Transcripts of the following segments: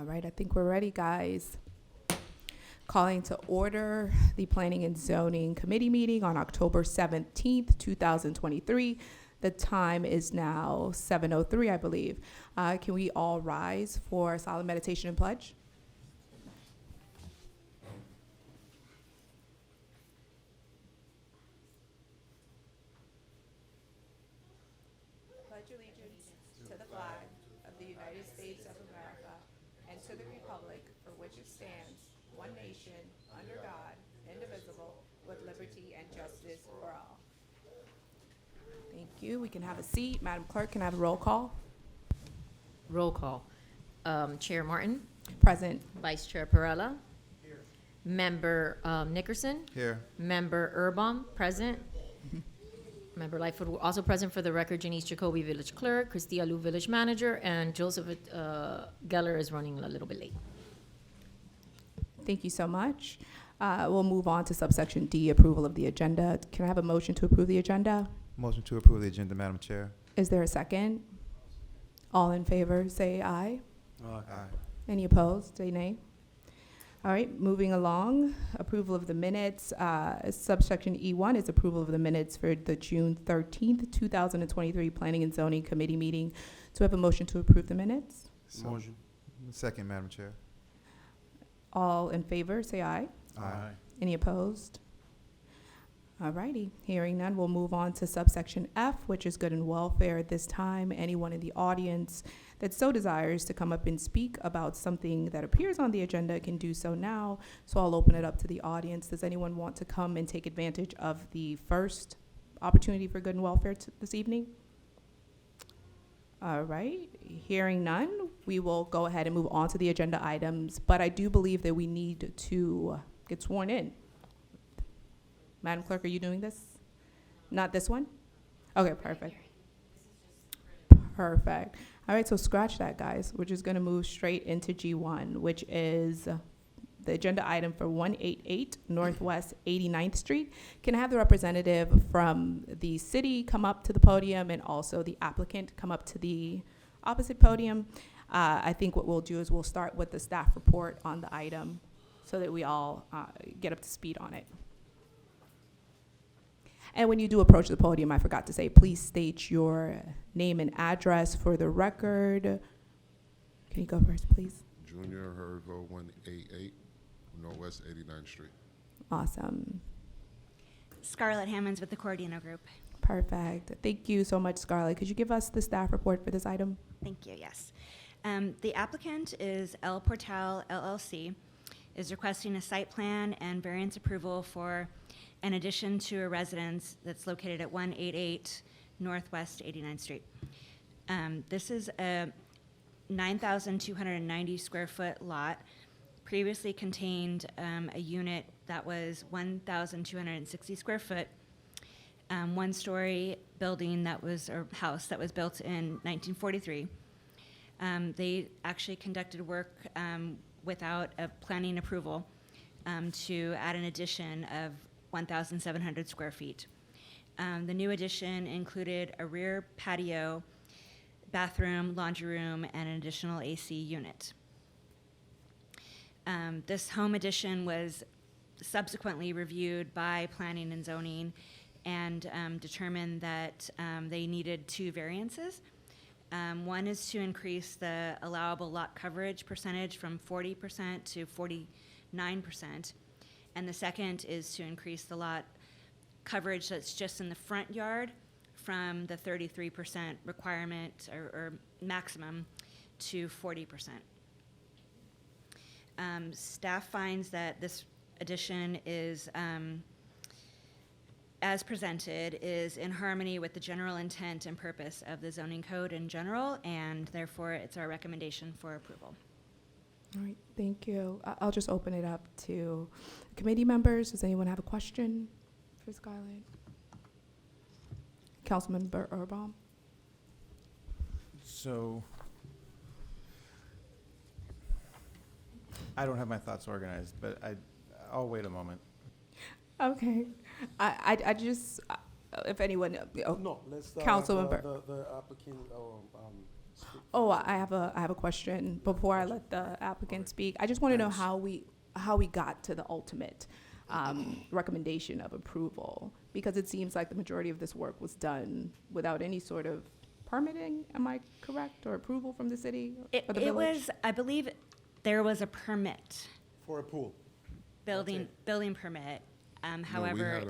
right, I think we're ready, guys. Calling to order the Planning and Zoning Committee meeting on October 17th, 2023. The time is now 7:03, I believe. Can we all rise for solemn meditation and pledge? Pledge allegiance to the flag of the United States of America and to the republic for which it stands, one nation, under God, indivisible, with liberty and justice for all. Thank you. We can have a seat. Madam Clerk, can I have a roll call? Roll call. Chair Martin, Present. Vice Chair Perella. Here. Member Nickerson. Here. Member Urbom, present. Member Lightfoot, also present for the record, Janice Jacoby, Village Clerk, Christy Alou, Village Manager, and Joseph Geller is running a little bit late. Thank you so much. We'll move on to subsection D, approval of the agenda. Can I have a motion to approve the agenda? Motion to approve the agenda, Madam Chair. Is there a second? All in favor, say aye. Aye. Any opposed, say nay. All right, moving along, approval of the minutes. Subsection E1 is approval of the minutes for the June 13th, 2023 Planning and Zoning Committee meeting. Do I have a motion to approve the minutes? Motion. Second, Madam Chair. All in favor, say aye. Aye. Any opposed? All righty, hearing none, we'll move on to subsection F, which is good and welfare. At this time, anyone in the audience that so desires to come up and speak about something that appears on the agenda can do so now. So I'll open it up to the audience. Does anyone want to come and take advantage of the first opportunity for good and welfare this evening? All right, hearing none, we will go ahead and move on to the agenda items, but I do believe that we need to get sworn in. Madam Clerk, are you doing this? Not this one? Okay, perfect. Perfect. All right, so scratch that, guys. We're just going to move straight into G1, which is the agenda item for 188 Northwest 89th Street. Can I have the representative from the city come up to the podium and also the applicant come up to the opposite podium? I think what we'll do is we'll start with the staff report on the item so that we all get up to speed on it. And when you do approach the podium, I forgot to say, please state your name and address for the record. Can you go first, please? Junior Hergo, 188 Northwest 89th Street. Awesome. Scarlett Hammonds with the Cordino Group. Perfect. Thank you so much, Scarlett. Could you give us the staff report for this item? Thank you, yes. The applicant is El Portal LLC, is requesting a site plan and variance approval for an addition to a residence that's located at 188 Northwest 89th Street. This is a 9,290 square foot lot, previously contained a unit that was 1,260 square foot, one-story building that was, or house that was built in 1943. They actually conducted work without a planning approval to add an addition of 1,700 square feet. The new addition included a rear patio, bathroom, laundry room, and an additional AC unit. This home addition was subsequently reviewed by Planning and Zoning and determined that they needed two variances. One is to increase the allowable lot coverage percentage from 40% to 49%. And the second is to increase the lot coverage that's just in the front yard from the 33% requirement or maximum to 40%. Staff finds that this addition is, as presented, is in harmony with the general intent and purpose of the zoning code in general, and therefore it's our recommendation for approval. All right, thank you. I'll just open it up to committee members. Does anyone have a question for Scarlett? Councilmember Urbom? So, I don't have my thoughts organized, but I'll wait a moment. Okay. I just, if anyone, No, let's Councilmember. the applicant Oh, I have a question before I let the applicant speak. I just want to know how we got to the ultimate recommendation of approval, because it seems like the majority of this work was done without any sort of permitting, am I correct, or approval from the city or the It village? was, I believe, there was a permit, For a pool. building permit. No, However,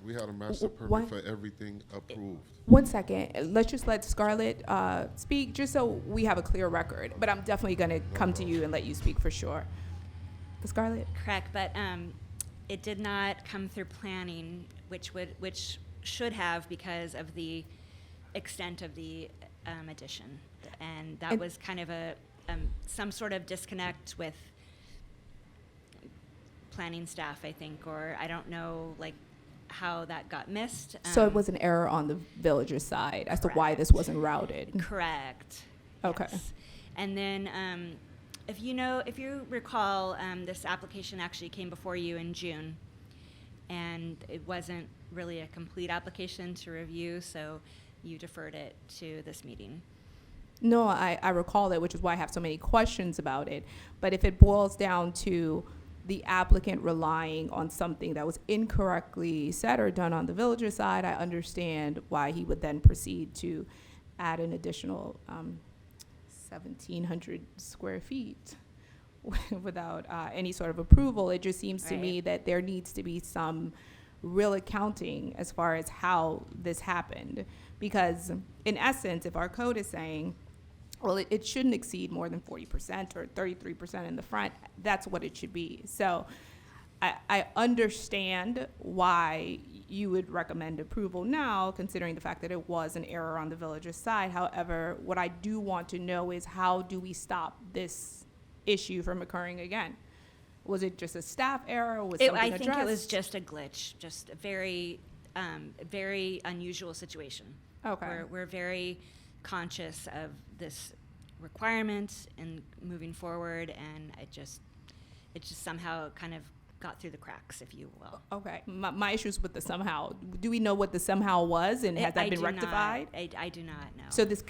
we had a master What? permit for everything approved. One second, let's just let Scarlett speak, just so we have a clear record, but I'm definitely gonna come to you and let you speak for sure. Scarlett? correct, but it did not come through planning, which should have because of the extent of the addition. And that And- was kind of a, some sort of disconnect with planning staff, I think, or I don't know, like, how that got missed. So it was an error on the village's side as to why this wasn't routed? Correct. Okay. Yes. And then, if you recall, this application actually came before you in June, and it wasn't really a complete application to review, so you deferred it to this meeting. No, I recall that, which is why I have so many questions about it. But if it boils down to the applicant relying on something that was incorrectly said or done on the village's side, I understand why he would then proceed to add an additional 1,700 square feet without any sort of approval. It just seems to me Right. that there needs to be some real accounting as far as how this happened. Because in essence, if our code is saying, well, it shouldn't exceed more than 40% or 33% in the front, that's what it should be. So I understand why you would recommend approval now, considering the fact that it was an error on the village's side. However, what I do want to know is, how do we stop this issue from occurring again? Was it just a staff error? Was something I addressed? think it was just a glitch, just a very, very unusual situation. Okay. We're very conscious of this requirement and moving forward, and it just somehow kind of got through the cracks, if you will. Okay. My issues with the somehow. Do we know what the somehow was, and has that I been do not- rectified? I do not know. So this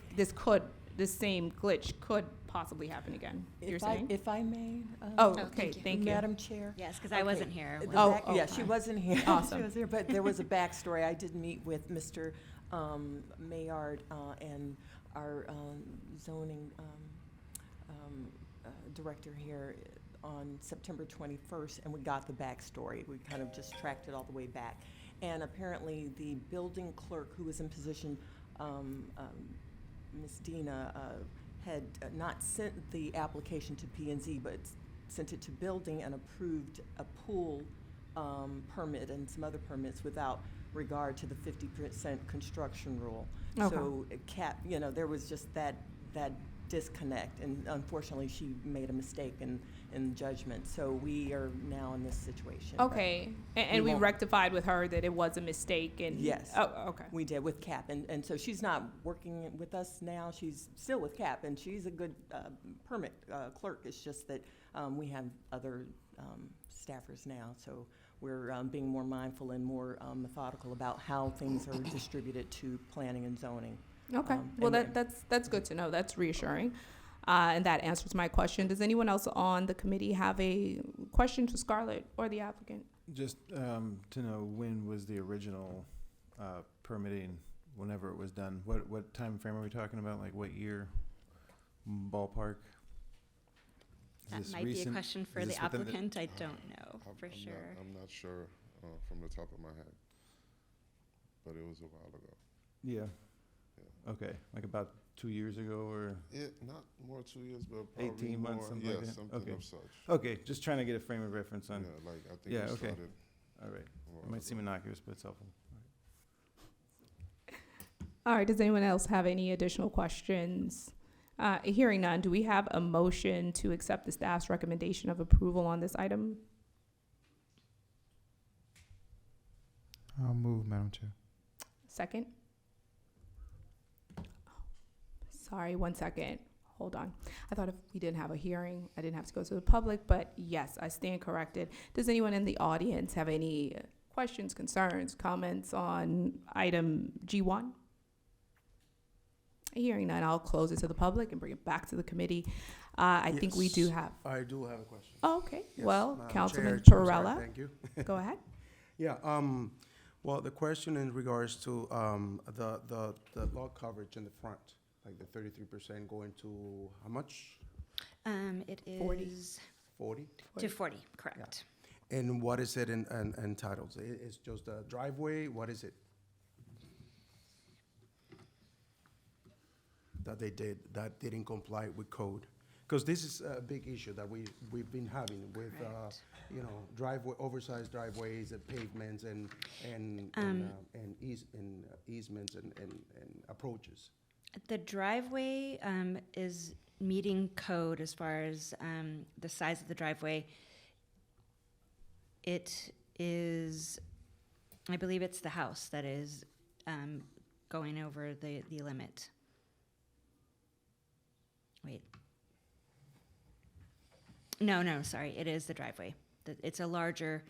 same glitch could possibly happen again, you're saying? If I may? Oh, okay, thank you. Madam Chair? Yes, because I Okay. wasn't here. The when- Oh, back- Yeah, she okay. wasn't here. Awesome. She was here, but there was a backstory. I did meet with Mr. Mayard and our zoning director here on September 21st, and we got the backstory. We kind of just tracked it all the way back. And apparently, the building clerk who was in position, Ms. Dina, had not sent the application to P&Z, but sent it to building and approved a pool permit and some other permits without regard to the 50% construction rule. Okay. So there was just that disconnect, and unfortunately, she made a mistake in judgment. So we are now in this situation. but Okay, and we won't- rectified with her that it was a mistake and? Yes. Oh, okay. We did with CAP, and so she's not working with us now. She's still with CAP, and she's a good permit clerk. It's just that we have other staffers now, so we're being more mindful and more methodical about how things are distributed to planning and zoning. Okay, Um, well, and- that's good to know. That's reassuring. And that answers my question. Does anyone else on the committee have a question to Scarlett or the applicant? Just to know, when was the original permitting, whenever it was done? What time frame are we talking about? Like what year, ballpark? Is That this might be a recent? question for Is the this within applicant. I don't know for I'm sure. I'm not sure from the top of my head, but it was a while ago. Yeah. Okay, like about 2 years ago, or? Not more 2 years, but probably 18 more. months, something yeah, like that? something Okay. of such. Okay, just trying to get a frame of reference on. Yeah, like I think Yeah, we okay. started. All right, a while it might seem ago. innocuous, but it's helpful. All right, does anyone else have any additional questions? Hearing none, do we have a motion to accept the staff's recommendation of approval on this item? I'll move, Madam Chair. Second? Sorry, 1 second. Hold on. I thought if we didn't have a hearing, I didn't have to go to the public, but yes, I stand corrected. Does anyone in the audience have any questions, concerns, comments on item G1? Hearing none, I'll close it to the public and bring it back to the committee. I think we do Yes, have, I do have a question. oh, okay. Yes, Well, Madam Councilman Chair, Perrella, Thank you. go ahead. Yeah, well, the question in regards to, the lot coverage in the front, like the 33% going to how much? It 40. is 40? to 40, correct. And what is it entitled? It's just a driveway, what is it? That they did, that didn't comply with code? Because this is a big issue that we've been having with, Correct. you know, oversized driveways and pavements and easements and approaches. The driveway is meeting code as far as the size of the driveway. It is, I believe it's the house that is going over the limit. Wait. No, sorry, it is the driveway. It's a larger,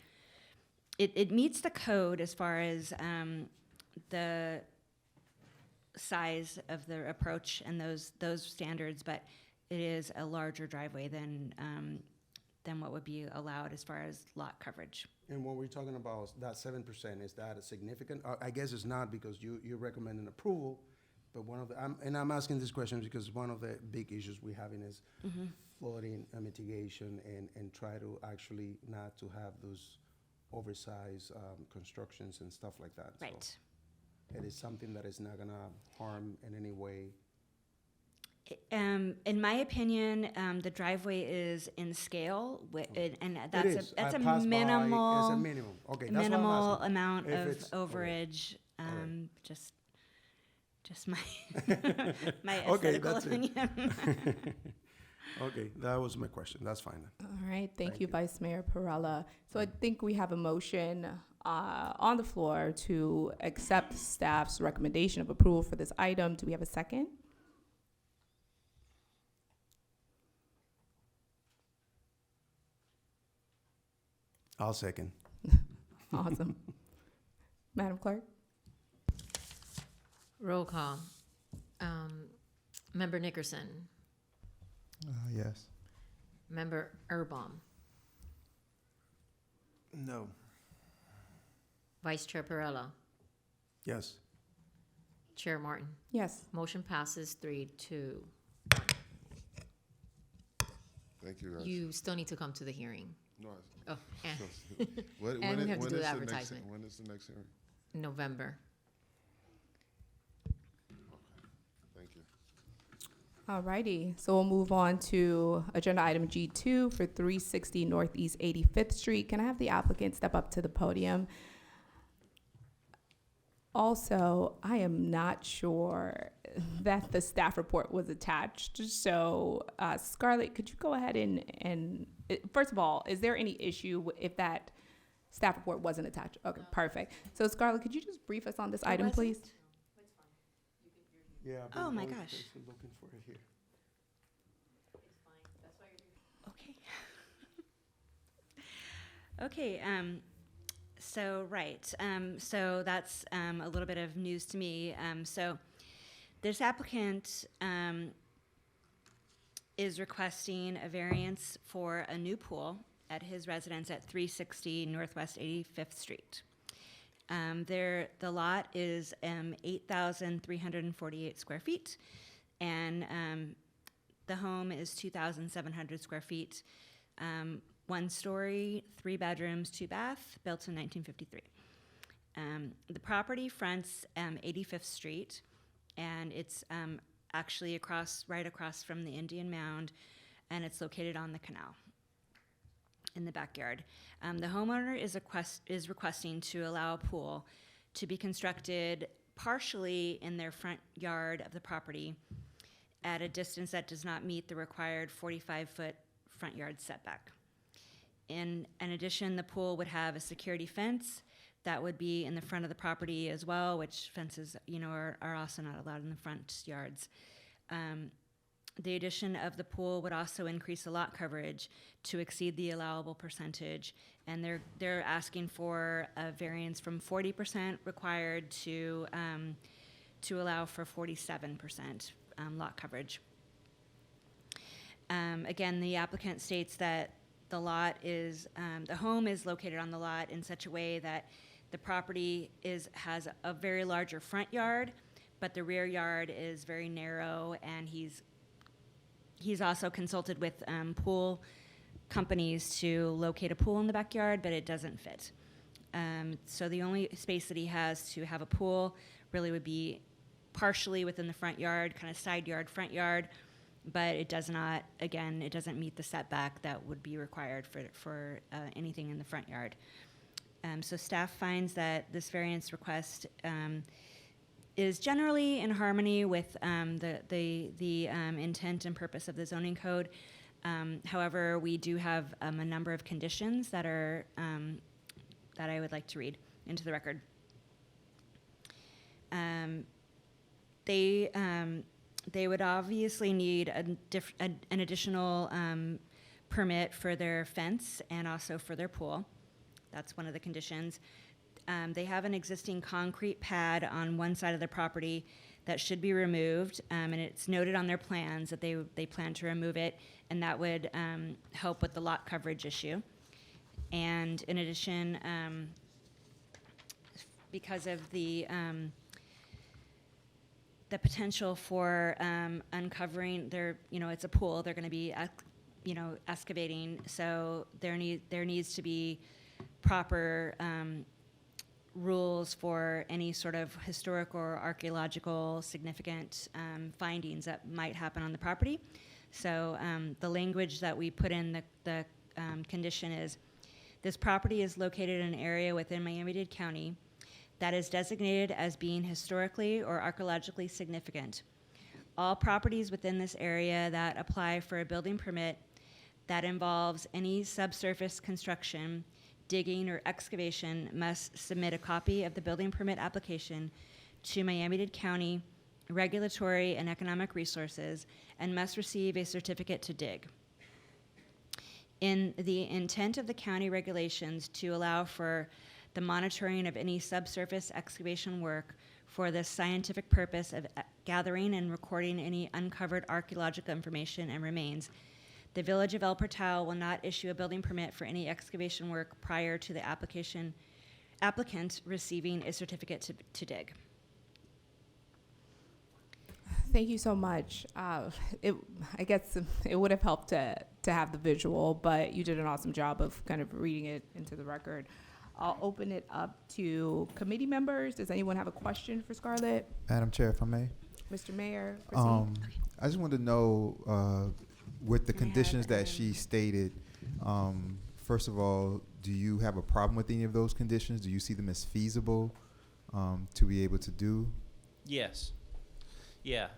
it meets the code as far as the size of the approach and those standards, but it is a larger driveway than what would be allowed as far as lot coverage. And when we're talking about that 7%, is that a significant? I guess it's not because you recommend an approval, but one of the, I'm asking this question because one of the big issues we're having is flooding mitigation and try to actually not to have those oversized constructions and stuff like that. So Right. it is something that is not gonna harm in any way. In my opinion, the driveway is in scale, and It that's is. that's I a passed by. It's a minimal minimum. Okay, that's what I'm minimal asking. amount If of it's- okay. overage. All right. Just my my Okay, aesthetical that's it. opinion. Okay, that was my question. That's fine then. All right, thank Thank you, you. Vice Mayor Perrella. So I think we have a motion on the floor to accept staff's recommendation of approval for this item. Do we have a second? I'll second. Awesome. Madam Clerk? Roll call. Member Nickerson, Yes. Member Erbaum, No. Vice Chair Perrella, Yes. Chair Martin. Yes. Motion passes 3-2. Thank you, guys. You still need to come to the hearing. No, Oh, When- And we have to when do is the next- advertisement. When is the next hearing? November. Thank you. All righty, so we'll move on to agenda item G2 for 360 Northeast 85th Street. Can I have the applicant step up to the podium? Also, I am not sure that the staff report was attached. So, Scarlett, could you go ahead and first of all, is there any issue if that staff report wasn't attached? Okay, perfect. So, Scarlett, could you just brief us on this item, please? Yeah. Oh, my gosh. Looking for it here. Okay. Okay, so, right, so that's a little bit of news to me. So this applicant is requesting a variance for a new pool at his residence at 360 Northwest 85th Street. The lot is 8,348 square feet, and the home is 2,700 square feet. 1 story, 3 bedrooms, 2 bath, built in 1953. The property fronts 85th Street, and it's actually right across from the Indian Mound, and it's located on the canal in the backyard. The homeowner is requesting to allow a pool to be constructed partially in their front yard of the property at a distance that does not meet the required 45-foot front yard setback. In addition, the pool would have a security fence that would be in the front of the property as well, which fences, are also not allowed in the front yards. The addition of the pool would also increase the lot coverage to exceed the allowable percentage, and they're asking for a variance from 40% required to to allow for 47% lot coverage. Again, the applicant states that the lot is, the home is located on the lot in such a way that the property has a very larger front yard, but the rear yard is very narrow, and he's also consulted with pool companies to locate a pool in the backyard, but it doesn't fit. So the only space that he has to have a pool really would be partially within the front yard, kind of side yard, front yard, but it does not, again, it doesn't meet the setback that would be required for anything in the front yard. So staff finds that this variance request is generally in harmony with the intent and purpose of the zoning code. However, we do have a number of conditions that are that I would like to read into the record. They would obviously need an additional permit for their fence and also for their pool. That's one of the conditions. They have an existing concrete pad on one side of the property that should be removed, and it's noted on their plans that they plan to remove it, and that would help with the lot coverage issue. And in addition, because of the potential for uncovering it's a pool, they're going to be excavating, so there needs to be proper rules for any sort of historic or archaeological significant findings that might happen on the property. So the language that we put in the condition is, this property is located in an area within Miami-Dade County that is designated as being historically or archaeologically significant. All properties within this area that apply for a building permit that involves any subsurface construction, digging, or excavation must submit a copy of the building permit application to Miami-Dade County Regulatory and Economic Resources and must receive a certificate to dig. In the intent of the county regulations to allow for the monitoring of any subsurface excavation work for the scientific purpose of gathering and recording any uncovered archaeological information and remains, the Village of El Portal will not issue a building permit for any excavation work prior to the applicant receiving a certificate to dig. Thank you so much. I guess it would have helped to have the visual, but you did an awesome job of kind of reading it into the record. I'll open it up to committee members. Does anyone have a question for Scarlett? Madam Chair, if I may. Mr. Mayor, proceed. I just wanted to know, with the Can I have, conditions that she stated, first of all, do you have a problem with any of those conditions? Do you see them as feasible to be able to do? Yes. Yeah,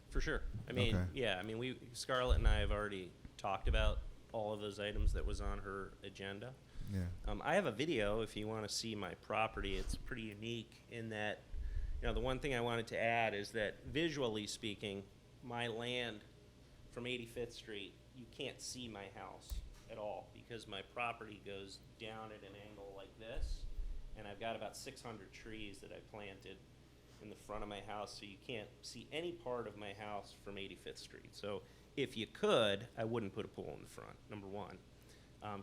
for sure. I mean, Okay. yeah, I mean, Scarlett and I have already talked about all of those items that was on her agenda. Yeah. I have a video if you want to see my property. It's pretty unique in that, the one thing I wanted to add is that visually speaking, my land from 85th Street, you can't see my house at all because my property goes down at an angle like this, and I've got about 600 trees that I planted in the front of my house, so you can't see any part of my house from 85th Street. So if you could, I wouldn't put a pool in the front, number one.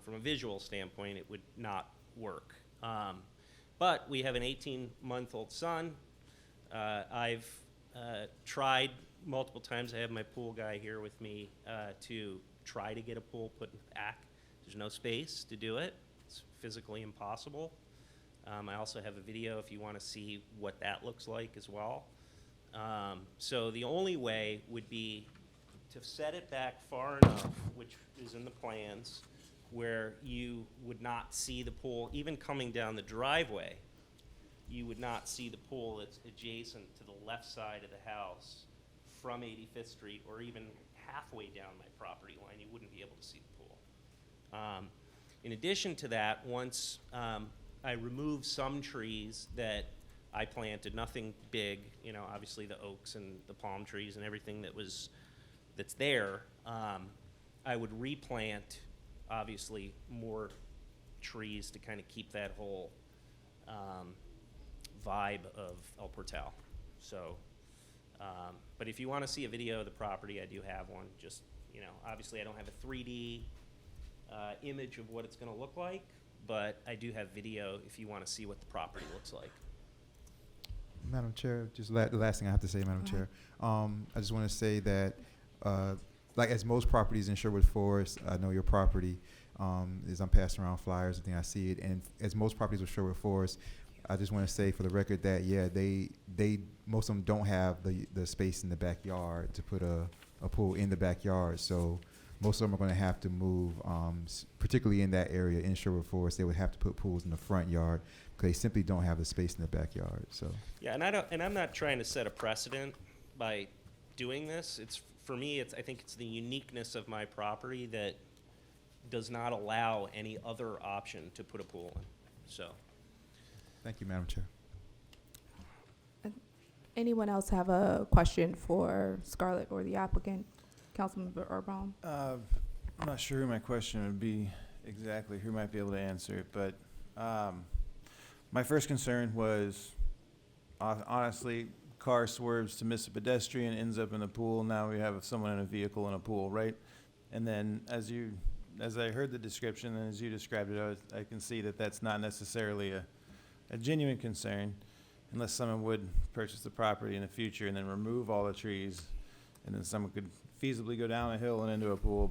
From a visual standpoint, it would not work. But we have an 18-month-old son. I've tried multiple times. I have my pool guy here with me to try to get a pool put in the back. There's no space to do it. It's physically impossible. I also have a video if you want to see what that looks like as well. So the only way would be to set it back far enough, which is in the plans, where you would not see the pool, even coming down the driveway, you would not see the pool that's adjacent to the left side of the house from 85th Street, or even halfway down my property line, you wouldn't be able to see the pool. In addition to that, once I removed some trees that I planted, nothing big, obviously the oaks and the palm trees and everything that's there, I would replant obviously more trees to kind of keep that whole vibe of El Portal. So, but if you want to see a video of the property, I do have one. Just, you know, obviously I don't have a 3D image of what it's going to look like, but I do have video if you want to see what the property looks like. Madam Chair, just the last thing I have to say, Madam Go Chair. I just want to say that, like as most properties in Sherwood Forest, I know your property, as I'm passing around flyers, I think I see it, and as most properties with Sherwood Forest, I just want to say for the record that, yeah, they most of them don't have the space in the backyard to put a pool in the backyard, so most of them are going to have to move, particularly in that area in Sherwood Forest, they would have to put pools in the front yard because they simply don't have the space in the backyard, so. Yeah, and I'm not trying to set a precedent by doing this. It's, for me, I think it's the uniqueness of my property that does not allow any other option to put a pool in, so. Thank you, Madam Chair. Anyone else have a question for Scarlett or the applicant? Councilmember Erbaum? I'm not sure who my question would be exactly, who might be able to answer it, but my first concern was, honestly, car swerves to miss a pedestrian, ends up in the pool. Now we have someone in a vehicle in a pool, right? And then as I heard the description and as you described it, I can see that that's not necessarily a genuine concern unless someone would purchase the property in the future and then remove all the trees, and then someone could feasibly go down a hill and into a pool.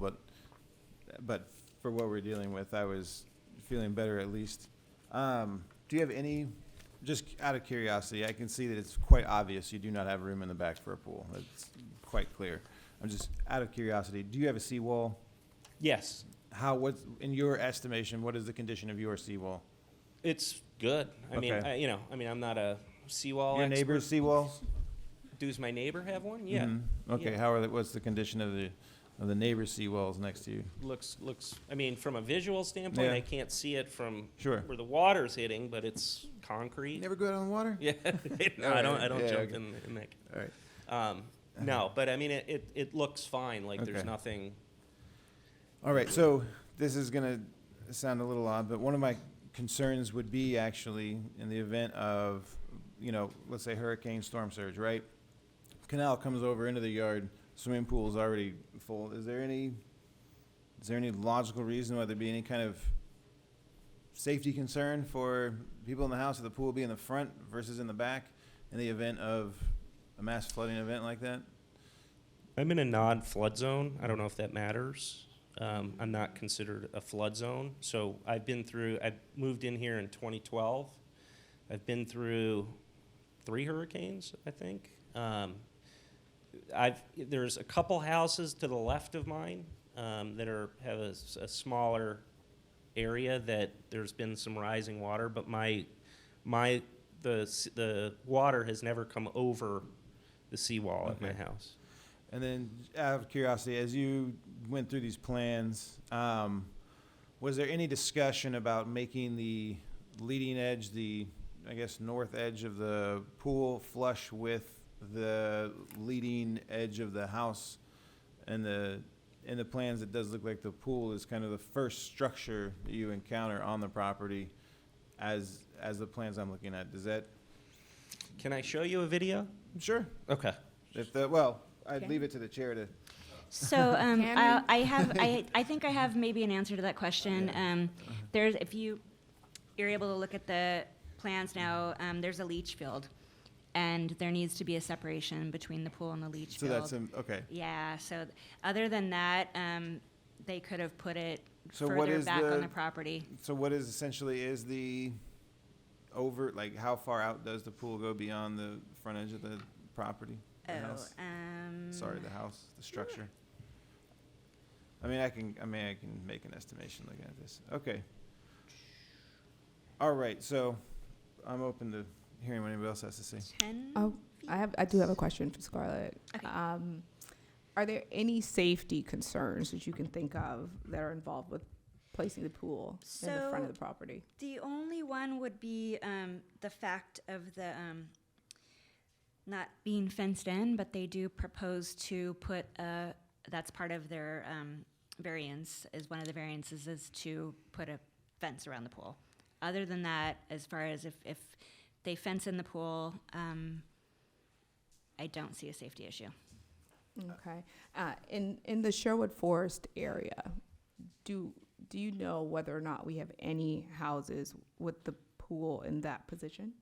But for what we're dealing with, I was feeling better at least. Do you have any, just out of curiosity, I can see that it's quite obvious you do not have room in the back for a pool. It's quite clear. I'm just out of curiosity, do you have a seawall? Yes, What's, in your estimation, what is the condition of your seawall? it's good. I mean, Okay. I'm not a seawall Your expert. neighbor's seawall? Does my neighbor have one? Yeah. Mhm. Okay, Yeah. what's the condition of the neighbor's seawalls next to you? Looks, I mean, from a visual standpoint, Yeah. I can't see it from Sure. where the water's hitting, but it's concrete. Never go out on the water? Yeah, no, I don't Yeah, jump okay. in that. All right. No, but I mean, it looks fine, like there's Okay. nothing, All right, so this is gonna sound a little odd, but one of my concerns would be actually in the event of, let's say hurricane storm surge, right? Canal comes over into the yard, swimming pool is already full. Is there any logical reason why there'd be any kind of safety concern for people in the house if the pool be in the front versus in the back in the event of a mass flooding event like that? I'm in a non-flood zone. I don't know if that matters. I'm not considered a flood zone. So I moved in here in 2012. I've been through 3 hurricanes, I think. There's a couple houses to the left of mine that have a smaller area that there's been some rising water, but the water has never come over the seawall at my Okay. house. And then, out of curiosity, as you went through these plans, was there any discussion about making the leading edge, I guess, north edge of the pool flush with the leading edge of the house? And in the plans, it does look like the pool is kind of the first structure that you encounter on the property as the plans I'm looking at. Does that? Can I show you a video? Sure. Okay. I'd Okay. leave it to the chair to. So Can we? I think I have maybe an answer to that question. If you're able to look at the plans now, there's a leach field, and there needs to be a separation between the pool and the leach So field. that's, okay. Yeah, so other than that, they could have put it So what further is back on the- the property. So what is essentially is the how far out does the pool go beyond the front edge of the property? The house? Sorry, the house, the structure. I can make an estimation looking at this. Okay. All right, so I'm open to hearing what anybody else has to say. 10 Oh, feet? I do have a question for Scarlett. Okay. Are there any safety concerns that you can think of that are involved with placing the pool in the front of So- the property? The only one would be the fact of the not being fenced in, but they do propose to put that's part of their variance, is one of the variances is to put a fence around the pool. Other than that, as far as if they fence in the pool, I don't see a safety issue. Okay. In the Sherwood Forest area, do you know whether or not we have any houses with the pool in that position?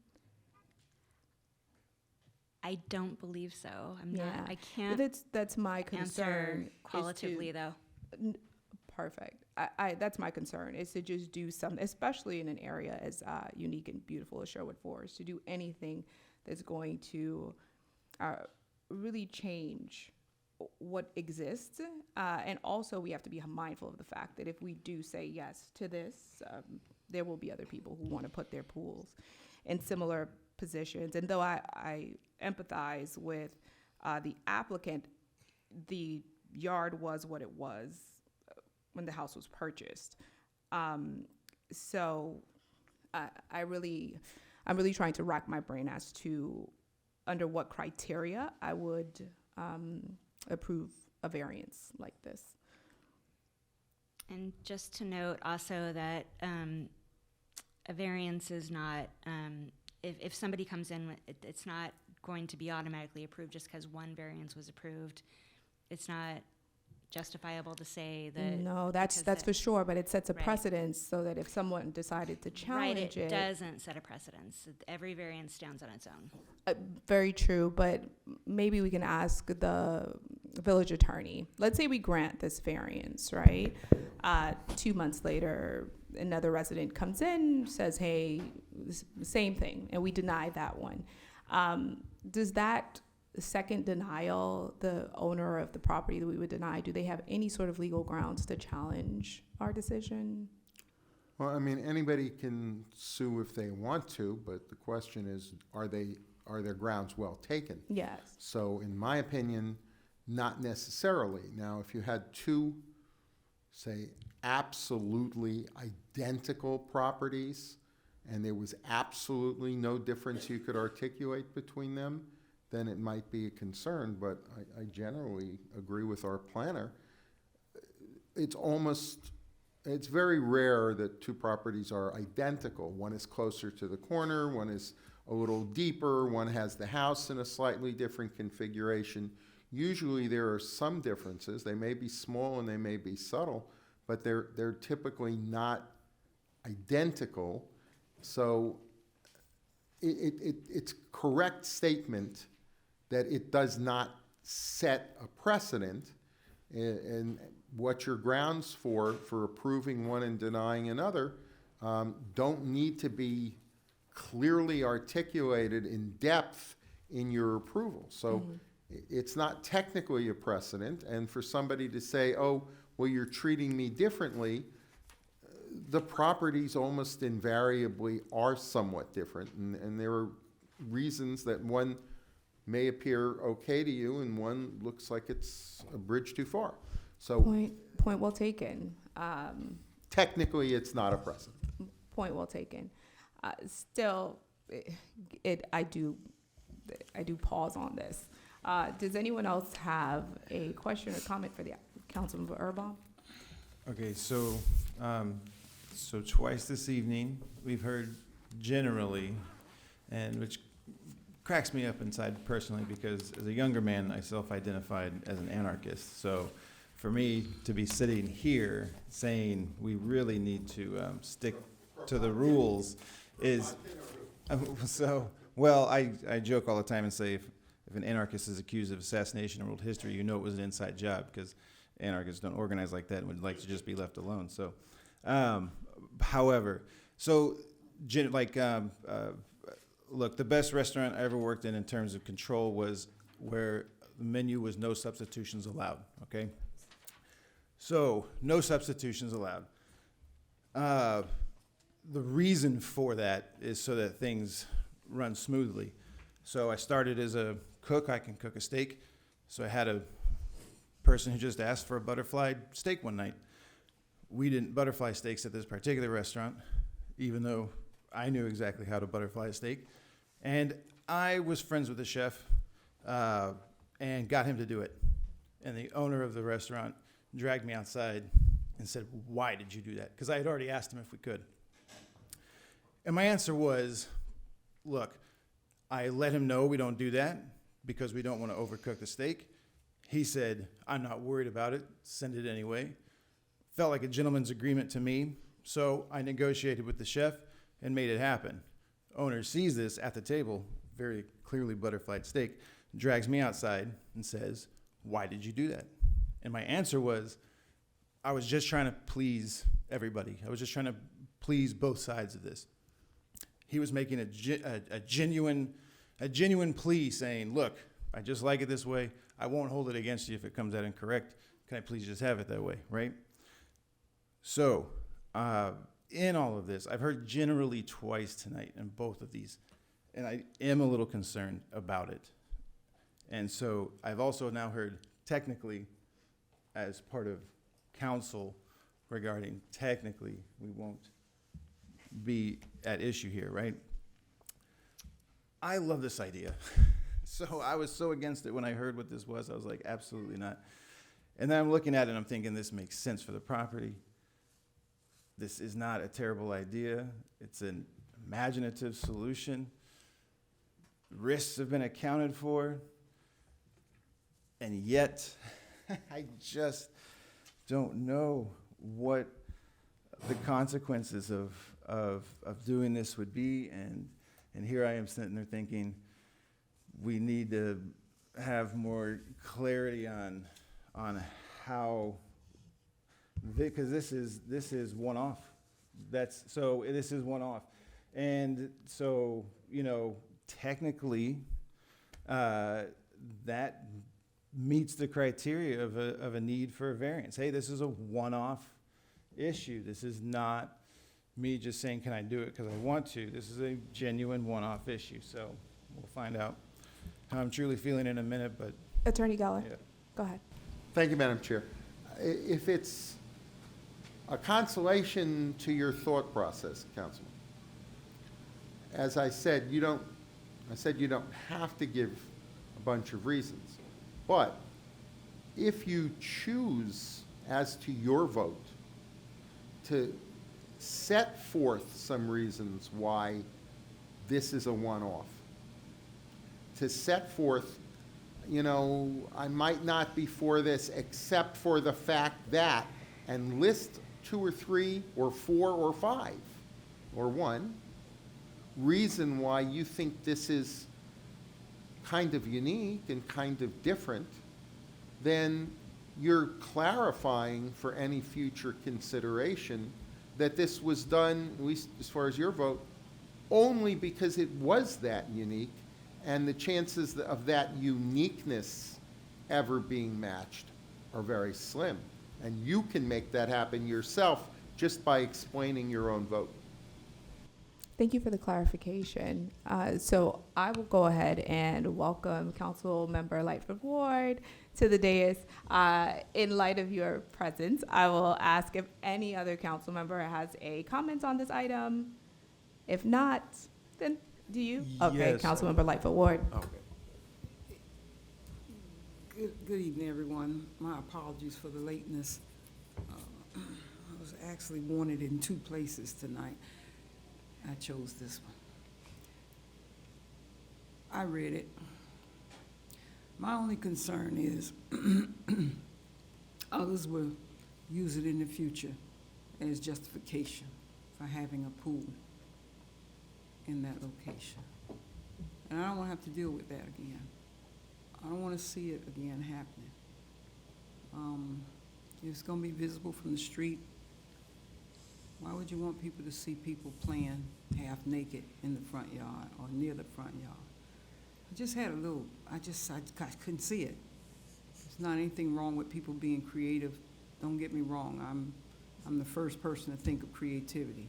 I don't believe so. I'm Yeah. not, I can't That's my concern. answer qualitatively, though. Perfect. That's my concern, is to just do something, especially in an area as unique and beautiful as Sherwood Forest, to do anything that's going to really change what exists. And also, we have to be mindful of the fact that if we do say yes to this, there will be other people who want to put their pools in similar positions. And though I empathize with the applicant, the yard was what it was when the house was purchased. So I'm really trying to rack my brain as to under what criteria I would approve a variance like this. And just to note also that a variance is not, if somebody comes in, it's not going to be automatically approved just because one variance was approved. It's not justifiable to say that. No, that's because for sure, but it sets a Right. precedence so that if someone decided to challenge Right, it doesn't set a precedence. Every variance stands on its own. Very true, but maybe we can ask the village attorney. Let's say we grant this variance, right? 2 months later, another resident comes in, says, hey, same thing, and we deny that one. Does that second denial, the owner of the property that we would deny, do they have any sort of legal grounds to challenge our decision? Well, I mean, anybody can sue if they want to, but the question is, are their grounds well taken? Yes. So in my opinion, not necessarily. Now, if you had two, say, absolutely identical properties, and there was absolutely no difference you could articulate between them, then it might be a concern, but I generally agree with our planner. It's very rare that two properties are identical. One is closer to the corner, one is a little deeper, one has the house in a slightly different configuration. Usually there are some differences. They may be small and they may be subtle, but they're typically not identical. So it's correct statement that it does not set a precedent, and what your grounds for approving one and denying another don't need to be clearly articulated in depth in your approval. So it's not technically a precedent, and for somebody to say, oh, well, you're treating me differently, the properties almost invariably are somewhat different, and there are reasons that one may appear okay to you and one looks like it's a bridge too far. So Point well taken. technically, it's not a precedent. Point well taken. Still, I do pause on this. Does anyone else have a question or comment for the Councilman Urban? Okay, so twice this evening, we've heard generally, and which cracks me up inside personally, because as a younger man, I self-identified as an anarchist. So for me to be sitting here saying we really need to stick to the rules is, well, I joke all the time and say if an anarchist is accused of assassination in world history, you know it was an inside job, because anarchists don't organize like that and would like to just be left alone. So, however, so look, the best restaurant I ever worked in terms of control was where the menu was no substitutions allowed, okay? So, no substitutions allowed. The reason for that is so that things run smoothly. So I started as a cook. I can cook a steak. So I had a person who just asked for a butterfly steak one night. We didn't butterfly steaks at this particular restaurant, even though I knew exactly how to butterfly a steak. And I was friends with the chef and got him to do it. And the owner of the restaurant dragged me outside and said, why did you do that? Because I had already asked him if we could. And my answer was, look, I let him know we don't do that, because we don't want to overcook the steak. He said, I'm not worried about it, send it anyway. Felt like a gentleman's agreement to me, so I negotiated with the chef and made it happen. Owner sees this at the table, very clearly butterflied steak, drags me outside and says, why did you do that? And my answer was, I was just trying to please everybody. I was just trying to please both sides of this. He was making a genuine plea saying, look, I just like it this way. I won't hold it against you if it comes out incorrect. Can I please just have it that way, right? So, in all of this, I've heard generally twice tonight in both of these, and I am a little concerned about it. And so I've also now heard technically, as part of council, regarding technically we won't be at issue here, right? I love this idea. So I was so against it when I heard what this was. I was like, absolutely not. And then I'm looking at it and I'm thinking this makes sense for the property. This is not a terrible idea. It's an imaginative solution. Risks have been accounted for. And yet, I just don't know what the consequences of doing this would be. And here I am sitting there thinking, we need to have more clarity on how, because this is one-off. This is one-off. And so, technically, that meets the criteria of a need for a variance. Hey, this is a one-off issue. This is not me just saying, can I do it because I want to. This is a genuine one-off issue. So we'll find out how I'm truly feeling in a minute, but Attorney Geller, yeah. go ahead. Thank you, Madam Chair. If it's a consolation to your thought process, Councilman, as I said, you don't have to give a bunch of reasons. But if you choose, as to your vote, to set forth some reasons why this is a one-off, to set forth, I might not be for this except for the fact that, and list 2 or 3 or 4 or 5 or 1 reason why you think this is kind of unique and kind of different, then you're clarifying for any future consideration that this was done, at least as far as your vote, only because it was that unique, and the chances of that uniqueness ever being matched are very slim. And you can make that happen yourself just by explaining your own vote. Thank you for the clarification. So I will go ahead and welcome Council Member Lightfoot Ward to the dais. In light of your presence, I will ask if any other council member has a comment on this item. If not, then do you? Okay, Yes. Council Member Lightfoot Ward. Okay. Good evening, everyone. My apologies for the lateness. I was actually wanted in 2 places tonight. I chose this one. I read it. My only concern is others will use it in the future as justification for having a pool in that location. And I don't want to have to deal with that again. I don't want to see it again happening. It's going to be visible from the street. Why would you want people to see people playing half naked in the front yard or near the front yard? I just had a little, I couldn't see it. There's not anything wrong with people being creative. Don't get me wrong, I'm the first person to think of creativity.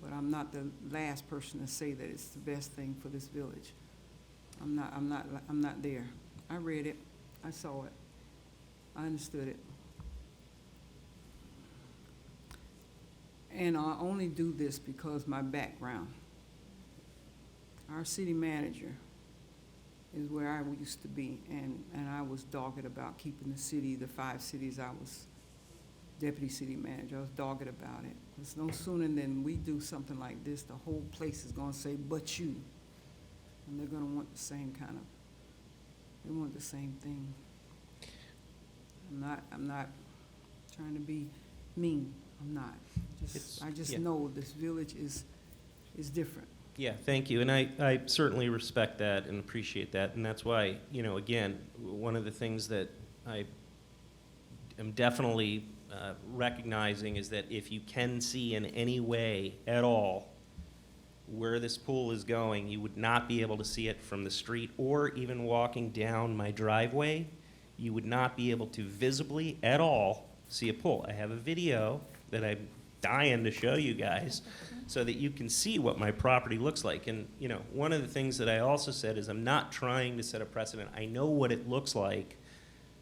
But I'm not the last person to say that it's the best thing for this village. I'm not there. I read it, I saw it, I understood it. And I only do this because my background. Our city manager is where I used to be, and I was dogged about keeping the city, the 5 cities I was deputy city manager, I was dogged about it. It's no sooner than we do something like this, the whole place is gonna say, but you. And they're gonna want the same kind of They want the same thing. I'm not trying to be mean. I'm not. I just yeah. know this village is different. Yeah, thank you, and I certainly respect that and appreciate that, and that's why, again, one of the things that I am definitely recognizing is that if you can see in any way at all where this pool is going, you would not be able to see it from the street or even walking down my driveway. You would not be able to visibly at all see a pool. I have a video that I'm dying to show you guys so that you can see what my property looks like. And, one of the things that I also said is I'm not trying to set a precedent. I know what it looks like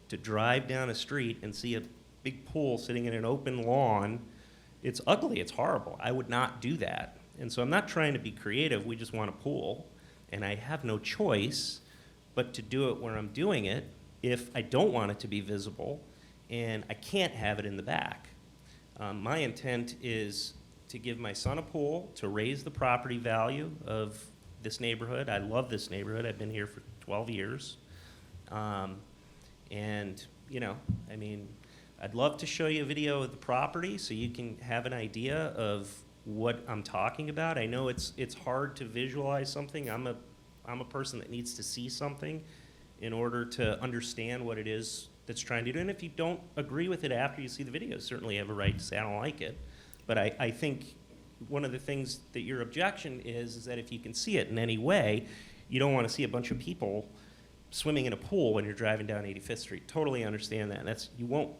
to drive down a street and see a big pool sitting in an open lawn. It's ugly, it's horrible. I would not do that. And so I'm not trying to be creative, we just want a pool. And I have no choice but to do it where I'm doing it if I don't want it to be visible and I can't have it in the back. My intent is to give my son a pool, to raise the property value of this neighborhood. I love this neighborhood, I've been here for 12 years. And, I'd love to show you a video of the property so you can have an idea of what I'm talking about. I know it's hard to visualize something. I'm a person that needs to see something in order to understand what it is that's trying to do. And if you don't agree with it after you see the video, certainly you have a right to say, I don't like it. But I think one of the things that your objection is that if you can see it in any way, you don't want to see a bunch of people swimming in a pool when you're driving down 85th Street. Totally understand that. And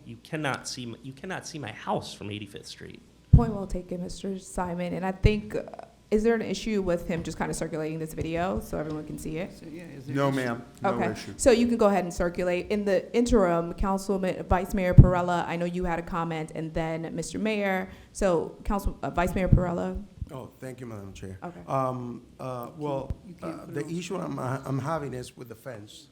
you cannot see my house from 85th Street. Point well taken, Mr. Simon. And I think, is there an issue with him just kind of circulating this video so everyone can see it? So, yeah, is there No, issue? ma'am, no Okay, issue. so you can go ahead and circulate. In the interim, Vice Mayor Perella, I know you had a comment, and then Mr. Mayor. So Vice Mayor Perella. Oh, thank you, Madam Chair. Okay. You can't put it The on issue screen. I'm having is with the fence.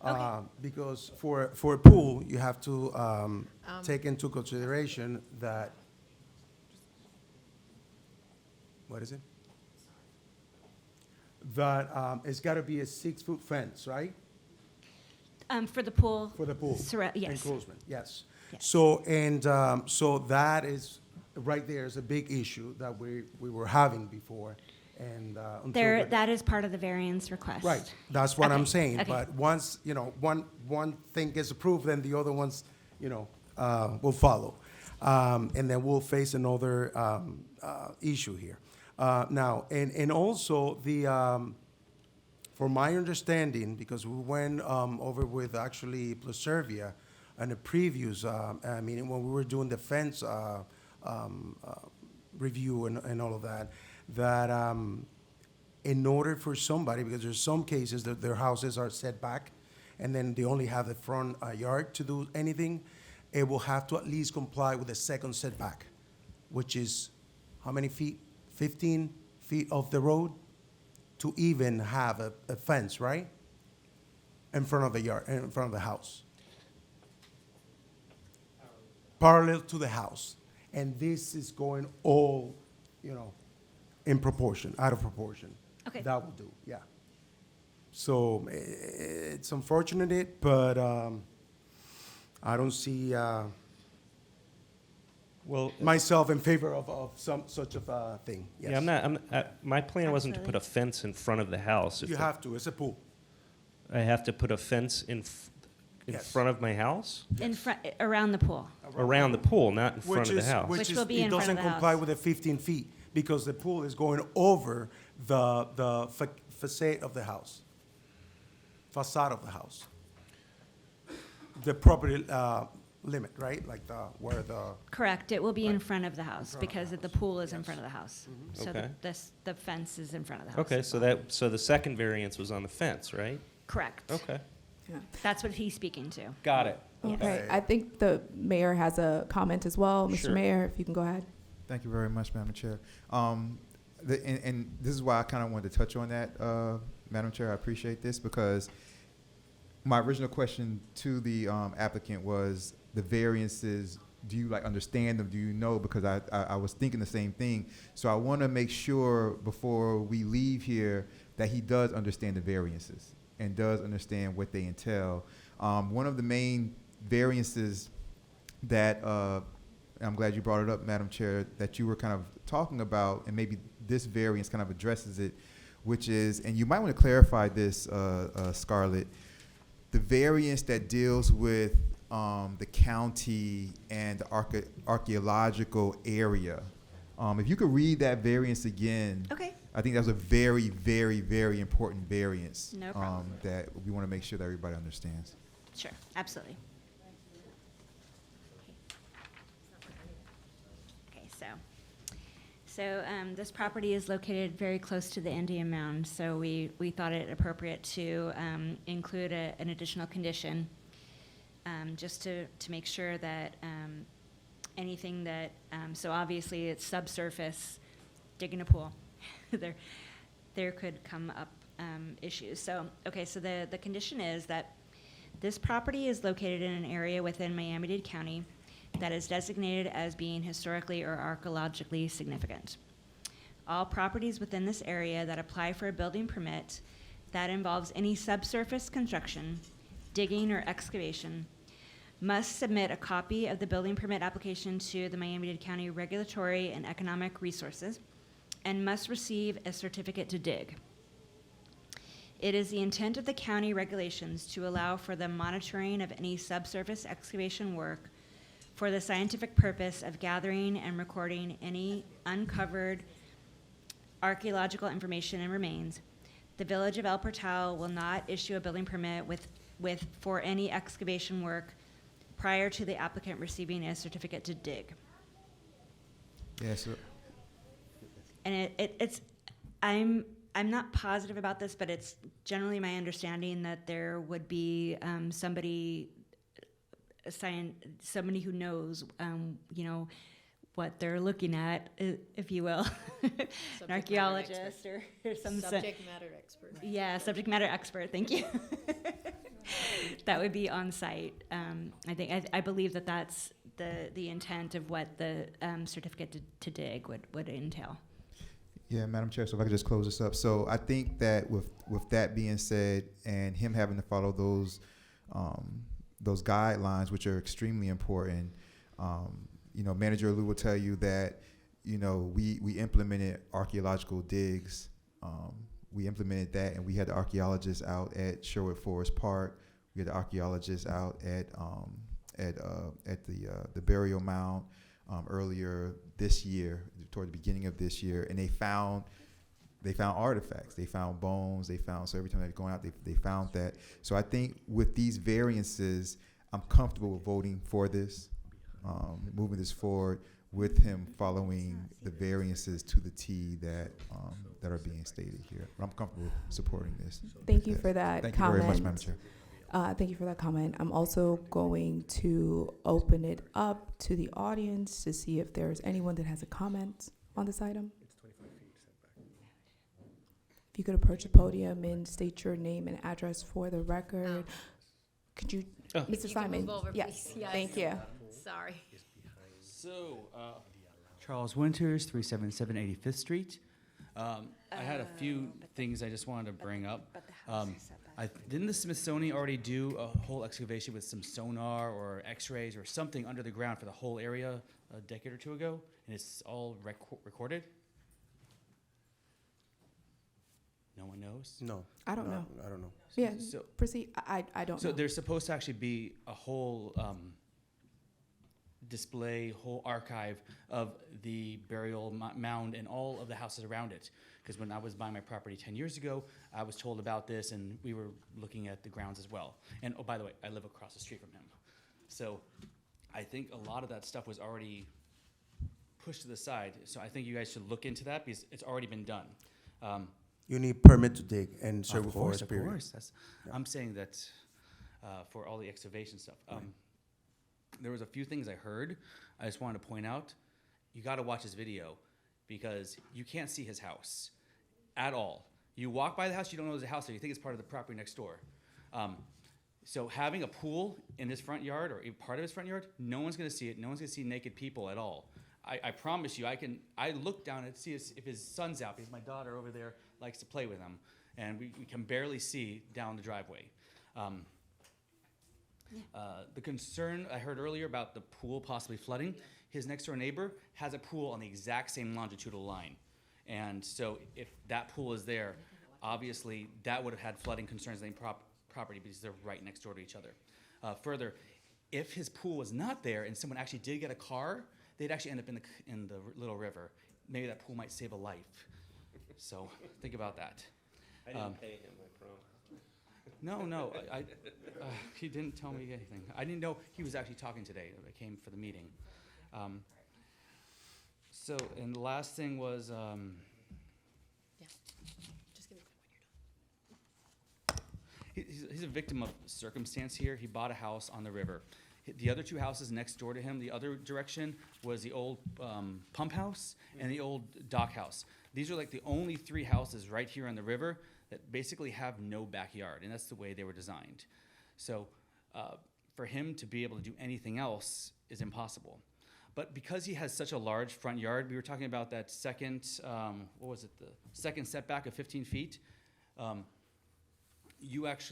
Okay. Because for a pool, you have to take into consideration that, what is it? That it's got to be a 6-foot fence, right? For the pool. For the pool. Yes. Enclosement, yes. Yes. So that is, right there is a big issue that we were having before, and until. That is part of the variance request. Right, that's what I'm Okay, saying, okay. but once, one thing gets approved, then the other ones, will follow. And then we'll face another issue here. Now, and also from my understanding, because we went over with actually Placervia and the previous meeting when we were doing the fence review and all of that, that in order for somebody, because there's some cases that their houses are set back and then they only have the front yard to do anything, it will have to at least comply with the second setback, which is how many feet? 15 feet off the road to even have a fence, right? In front of the yard, in front of the house. Parallel to the house. And this is going all, in proportion, out of proportion. Okay. That will do, yeah. So it's unfortunate, but I don't see Well, myself in favor of some such of a thing, yes. yeah, my plan wasn't to put a Absolutely. fence in front of the house. If You the- have to, it's a pool. I have to put a fence in Yes. front of my house? In front, around the pool. Around the pool, not in front of the house. Which will be in front of It the doesn't comply house. with the 15 feet because the pool is going over the facade of the house, facade of the house. The property limit, right? Like where the, Correct, it will be in Right. front of the house front of the because the house. pool is in Yes. front of the house. So Okay. the fence is in front of the house. Okay, so the second variance was on the fence, right? Correct. Okay, Yeah. That's what he's speaking to. got it. Yes. Okay, I think the mayor has a comment as well. Mr. Sure. Mayor, if you can go ahead. Thank you very much, Madam Chair. And this is why I kind of wanted to touch on that, Madam Chair. I appreciate this because my original question to the applicant was the variances. Do you understand them? Do you know? Because I was thinking the same thing. So I want to make sure before we leave here that he does understand the variances. and does understand what they entail. One of the main variances that I'm glad you brought it up, Madam Chair, that you were kind of talking about, and maybe this variance kind of addresses it, which is, and you might want to clarify this, Scarlett, the variance that deals with the county and the archaeological area. If you could read that variance again. Okay. I think that was a very, very, very important variance. No problem. That we want to make sure that everybody understands. Sure, absolutely. Okay, so this property is located very close to the Indian Mound, so we thought it appropriate to include an additional condition, just to make sure that anything that, so obviously it's subsurface, digging a pool, there could come up issues. So, okay, so the condition is that this property is located in an area within Miami-Dade County that is designated as being historically or archaeologically significant. All properties within this area that apply for a building permit that involves any subsurface construction, digging, or excavation must submit a copy of the building permit application to the Miami-Dade County Regulatory and Economic Resources and must receive a certificate to dig. It is the intent of the county regulations to allow for the monitoring of any subsurface excavation work for the scientific purpose of gathering and recording any uncovered archaeological information and remains. The Village of El Portal will not issue a building permit for any excavation work prior to the applicant receiving a certificate to dig. Yes. And it's, I'm not positive about this, but it's generally my understanding that there would be somebody who knows, what they're looking at, if you will, an archaeologist or some Subject matter expert. Yeah, subject matter expert. Thank you. That would be on site. I believe that that's the intent of what the certificate to dig would entail. Yeah, Madam Chair, so if I could just close this up. So I think that with that being said, and him having to follow those guidelines, which are extremely important, Manager Lou will tell you that, we implemented archaeological digs. We implemented that, and we had the archaeologists out at Sherwood Forest Park. We had the archaeologists out at the burial mound earlier this year, toward the beginning of this year, and they found artifacts. They found bones. So every time they're going out, they found that. So I think with these variances, I'm comfortable with voting for this, moving this forward with him following the variances to the T that are being stated here. But I'm comfortable supporting this. Thank you for that Thank comment. you very much, Madam Chair. Thank you for that comment. I'm also going to open it up to the audience to see if there's anyone that has a comment on this item. If you could approach the podium and state your name and address for the record. Could you, Mr. You can Simon? move over, Yes, please. Yes. thank you. Sorry. So, Charles Winters, 377 85th Street. I had a few things I just wanted to bring up. Didn't the Smithsonian already do a whole excavation with some sonar or x-rays or something under the ground for the whole area a decade or two ago? And it's all recorded? No one knows? No. I don't know. I don't know. Yeah, So- proceed. I don't know. So there's supposed to actually be a whole display, whole archive of the burial mound and all of the houses around it. Because when I was buying my property 10 years ago, I was told about this, and we were looking at the grounds as well. And, oh, by the way, I live across the street from him. So I think a lot of that stuff was already pushed to the side. So I think you guys should look into that because it's already been done. You need permit to dig and Sherwood Of course, Forest, of period. course. Yeah. I'm saying that for all the excavation stuff. There was a few things I heard. I just wanted to point out. You got to watch his video because you can't see his house at all. You walk by the house, you don't know there's a house there. You think it's part of the property next door. So having a pool in his front yard or even part of his front yard, no one's going to see it. No one's going to see naked people at all. I promise you, I look down and see if his son's out because my daughter over there likes to play with him. and we can barely see down the driveway. The concern I heard earlier about the pool possibly flooding, his next door neighbor has a pool on the exact same longitudinal line. And so if that pool is there, obviously that would have had flooding concerns in the property because they're right next door to each other. Further, if his pool was not there and someone actually did get a car, they'd actually end up in the little river. Maybe that pool might save a life. So think about that. I didn't pay him, I promise. No, he didn't tell me anything. I didn't know he was actually talking today. I came for the meeting. So, and the last thing was, Just give me when you're done. he's a victim of circumstance here. He bought a house on the river. The other two houses next door to him, the other direction, was the old pump house and the old dock house. These are like the only three houses right here on the river that basically have no backyard, and that's the way they were designed. So for him to be able to do anything else is impossible. But because he has such a large front yard, we were talking about that second, the second setback of 15 feet. You have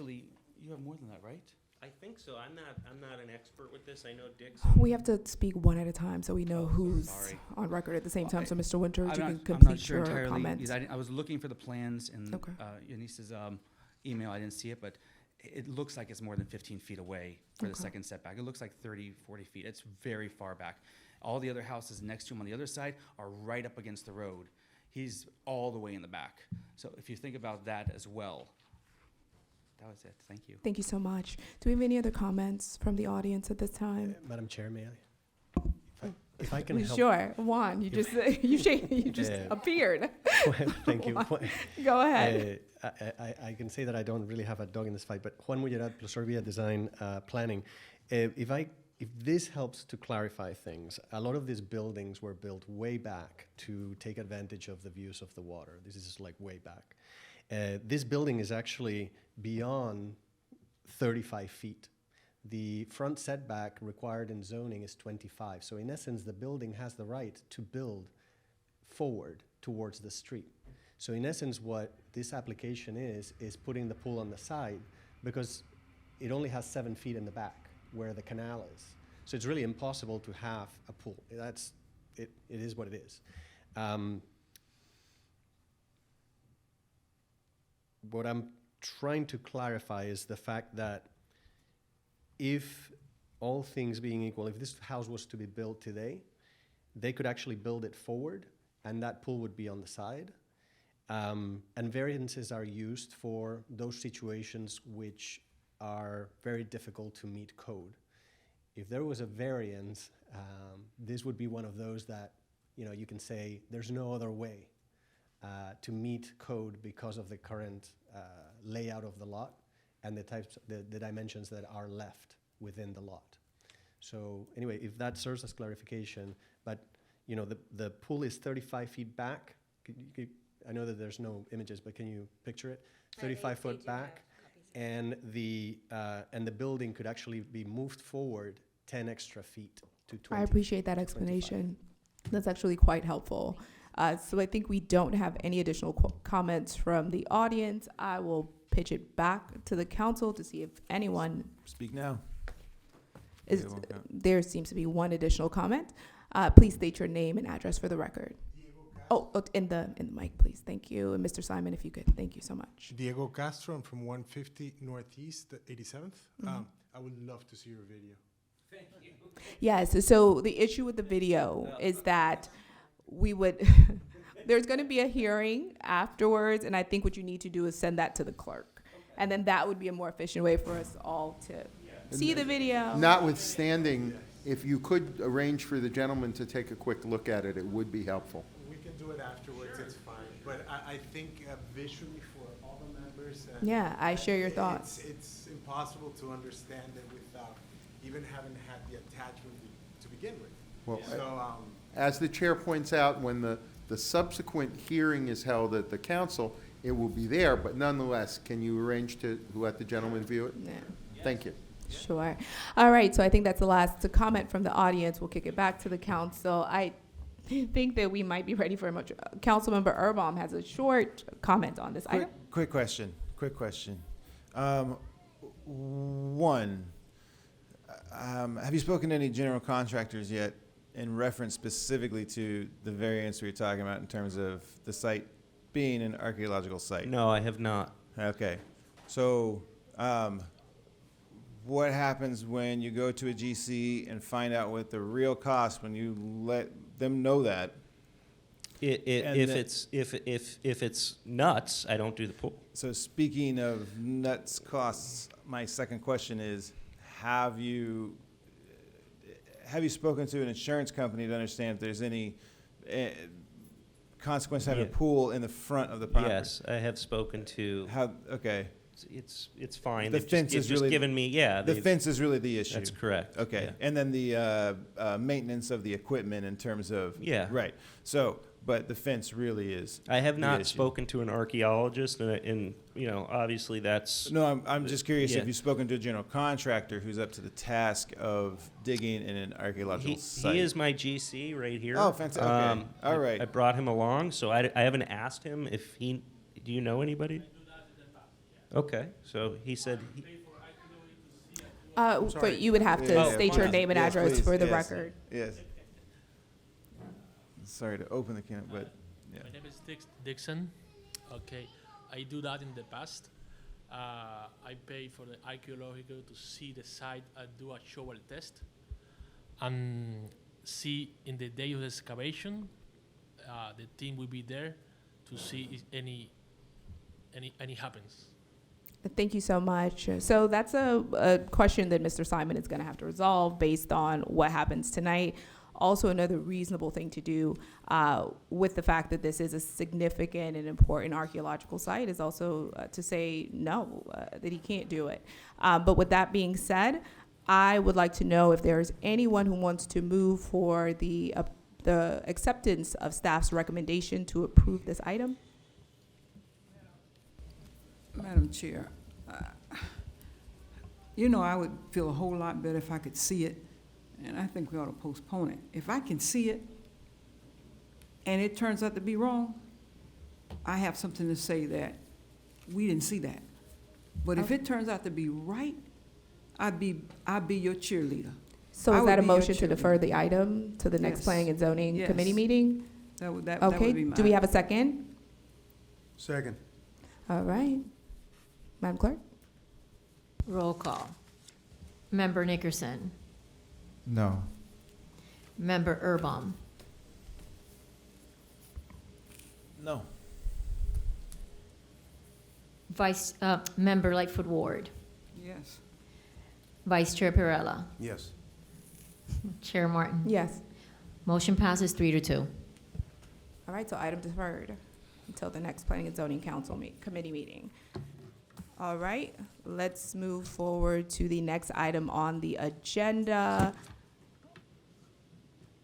more than that, right? I think so. I'm not an expert with this. I know Dick's. We have to speak one at a time so we know who's sorry. on record at the same time. So, Mr. Winters, you can I'm complete not sure your entirely, comments. because I was looking for the plans in Okay. Eunice's email. I didn't see it, but it looks like it's more than 15 feet away for the Okay. second setback. It looks like 30, 40 feet. It's very far back. All the other houses next to him on the other side are right up against the road. He's all the way in the back. So if you think about that as well, that was it. Thank you. Thank you so much. Do we have any other comments from the audience at this time? Madam Chair, may I? If I can help. Sure, Juan, you just you just appeared. Thank you. Go ahead. I can say that I don't really have a dog in this fight, but Juan Mullerat, Plusorvia Design Planning. If this helps to clarify things, a lot of these buildings were built way back to take advantage of the views of the water. This is like way back. This building is actually beyond 35 feet. The front setback required in zoning is 25. So in essence, the building has the right to build forward towards the street. So in essence, what this application is putting the pool on the side because it only has 7 feet in the back where the canal is. So it's really impossible to have a pool. It is what it is. What I'm trying to clarify is the fact that if all things being equal, if this house was to be built today, they could actually build it forward and that pool would be on the side. And variances are used for those situations which are very difficult to meet code. If there was a variance, this would be one of those that, you can say there's no other way to meet code because of the current layout of the lot and the dimensions that are left within the lot. So anyway, if that serves as clarification, but the pool is 35 feet back. I know that there's no images, but can you picture it? 35 foot back, and the building could actually be moved forward 10 extra feet to 20. I appreciate that explanation. That's actually quite helpful. So I think we don't have any additional comments from the audience. I will pitch it back to the council to see if anyone Speak now. is. They won't count. There seems to be one additional comment. Please state your name and address for the record. Oh, in the mic, please. Thank you. And Mr. Simon, if you could. Thank you so much. Diego Castro, I'm from 150 Northeast, 87th. I would love to see your video. Thank you. Yes. So the issue with the video is that we would. There's going to be a hearing afterwards, and I think what you need to do is send that to the clerk, and then that would be a more efficient way for us all to see the video. Notwithstanding, if you could arrange for the gentleman to take a quick look at it, it would be helpful. We can do it afterwards, it's fine. But I think visually for all the members. Yeah, I share your thoughts. It's impossible to understand it without even having had the attachment to begin with. Well, So, as the chair points out, when the subsequent hearing is held at the council, it will be there, but nonetheless, can you arrange to let the gentleman view it? Yeah. Thank you. Sure. All right. So I think that's the last comment from the audience. We'll kick it back to the council. I think that we might be ready for a much. Councilmember Erbaum has a short comment on this item. Quick question. One, have you spoken to any general contractors yet in reference specifically to the variance we were talking about in terms of the site being an archaeological site? No, I have not. Okay. So, what happens when you go to a GC and find out what the real cost when you let them know that? If it's nuts, I don't do the pool. So speaking of nuts costs, my second question is, have you spoken to an insurance company to understand if there's any consequence to having a pool in the front of the property? Yes, I have spoken to. Okay. It's fine. The They've fence is just really given me, yeah. The fence is really the issue. That's correct. Okay. yeah. And then the maintenance of the equipment in terms of. Yeah. Right. So, but the fence really is. I have the not issue. spoken to an archaeologist, and obviously that's. No, I'm just curious Yeah. if you've spoken to a general contractor who's up to the task of digging in an archaeological site. He is my GC right here. Oh, fantastic. Okay. All right. I brought him along, so I haven't asked him if he. Do you know anybody? Okay, so he said. But you would have to Yeah, state your please. name and Yes, address please. for the Yes. record. Yes. Sorry to open the can, but yeah. My name is Dixon. Okay, I do that in the past. I pay for the archaeological to see the site and do a shovel test, and see in the day of the excavation, the team will be there to see if any happens. Thank you so much. So that's a question that Mr. Simon is going to have to resolve based on what happens tonight. Also, another reasonable thing to do with the fact that this is a significant and important archaeological site is also to say no, that he can't do it. But with that being said, I would like to know if there's anyone who wants to move for the acceptance of staff's recommendation to approve this item. Madam Chair, I would feel a whole lot better if I could see it, and I think we ought to postpone it. If I can see it, and it turns out to be wrong, I have something to say that we didn't see that. But if it turns out to be right, I'd be your cheerleader. So I is would that a be your motion to defer the item to the next Yes. Planning and Zoning Yes. Committee meeting? That would be Okay, my. do we have a second? Second. All right. Madam Clerk? Roll call. Member Nickerson. No. Member Erbaum. No. Member Lightfoot Ward. Yes. Vice Chair Perella. Yes. Chair Martin. Yes. Motion passes 3-2. All right, so item deferred until the next Planning and Zoning Council Committee meeting. All right, let's move forward to the next item on the agenda,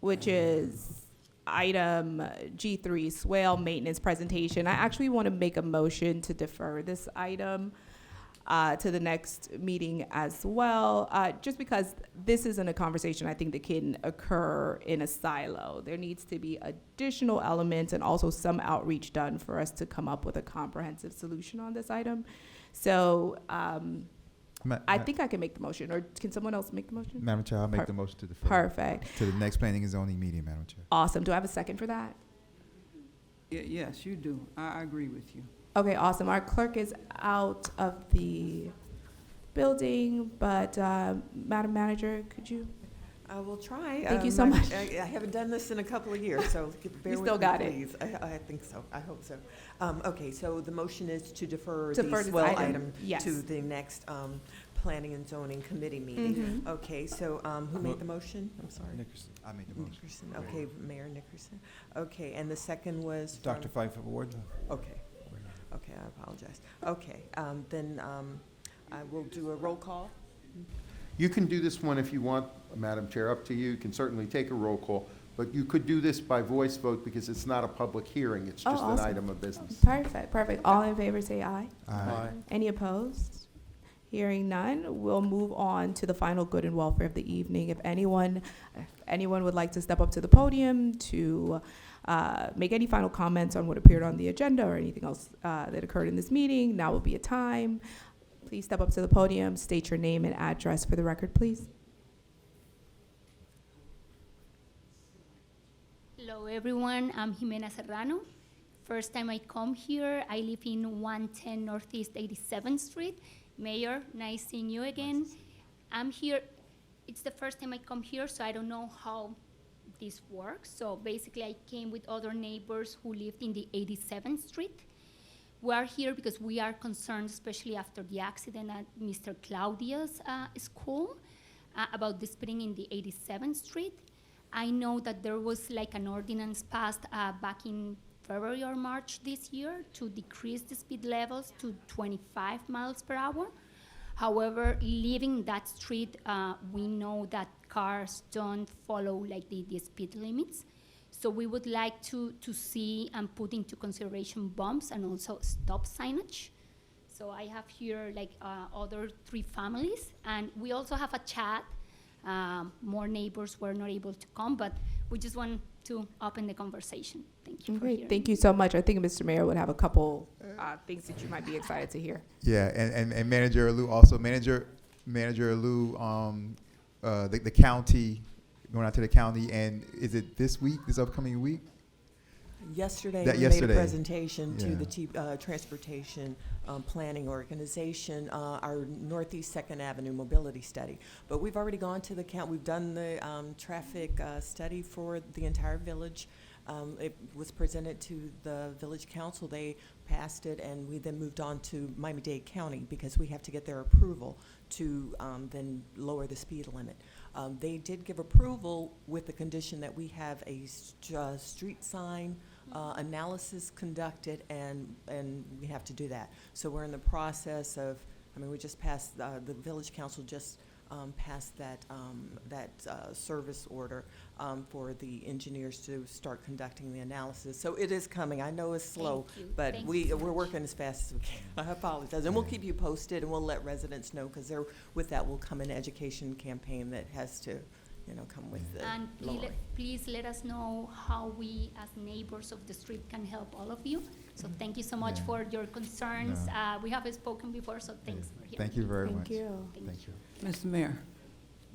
which is item G3, swale maintenance presentation. I actually want to make a motion to defer this item to the next meeting as well, just because this isn't a conversation I think that can occur in a silo. There needs to be additional elements and also some outreach done for us to come up with a comprehensive solution on this item. So I think I can make the motion, or can someone else make the motion? Madam Chair, I'll make the motion to defer. Perfect. To the next Planning and Zoning meeting, Madam Chair. Awesome. Do I have a second for that? Yes, you do. I agree with you. Okay, awesome. Our clerk is out of the building, but Madam Manager, could you? I will try. Thank you so much. I haven't done this in a couple of years, so bear You with still me, got it. please. I think so. I hope so. Okay, so the motion is to defer Defer the this swell item, item yes. to the next Planning and Zoning Committee meeting. Okay, so who made the motion? I'm sorry. Nickerson. I made the motion. Nickerson. Okay, Mayor Nickerson. Okay, and the second was Dr. from- Lightfoot Ward? Okay. Okay, I apologize. Okay, then I will do a roll call. You can do this one if you want, Madam Chair, up to you. You can certainly take a roll call, but you could do this by voice vote because it's not a public hearing, it's Oh, just an awesome. item of business. Perfect, perfect. All in favor, say aye. Aye. Any opposed? Hearing none, we'll move on to the final good and welfare of the evening. If anyone would like to step up to the podium to make any final comments on what appeared on the agenda or anything else that occurred in this meeting, now would be a time. Please step up to the podium, state your name and address for the record, please. Hello, everyone. I'm Jimena Serrano. First time I come here, I live in 110 Northeast 87th Street. Mayor, nice seeing you again. I'm here, it's the first time I come here, so I don't know how this works. So basically, I came with other neighbors who lived in the 87th Street. We are here because we are concerned, especially after the accident at Mr. Claudia's school, about the speeding in the 87th Street. I know that there was like an ordinance passed back in February or March this year to decrease the speed levels to 25 miles per hour. However, leaving that street, we know that cars don't follow like the speed limits. So we would like to see and put into consideration bumps and also stop signage. So I have here like other 3 families, and we also have a chat. More neighbors were not able to come, but we just want to open the conversation. Thank you for Great, hearing. thank you so much. I think Mr. Mayor would have a couple things that you might be excited to hear. Yeah, and Manager Alou also, Manager Alou, the county, going out to the county, and is it this week, this upcoming week? Yesterday, That we yesterday. made a presentation to Yeah. the Transportation Planning Organization, our Northeast Second Avenue Mobility Study. But we've already gone to the county. We've done the traffic study for the entire village. It was presented to the village council. They passed it, and we then moved on to Miami-Dade County because we have to get their approval to then lower the speed limit. They did give approval with the condition that we have a street sign analysis conducted, and we have to do that. So we're in the process of, we just passed, the village council just passed that service order for the engineers to start conducting the analysis. So it is coming. I know it's slow, Thank you. but Thank we're you so much. working as fast as we can. I apologize. And we'll keep you posted, and we'll let residents know, because with that will come an education campaign that has to, come with the And lowering. please let us know how we, as neighbors of the street, can help all of you. So thank you so much Yeah. for your concerns. No. We have spoken before, so thanks for hearing. Thank you very much. Thank you. Thank you. Mr. Mayor,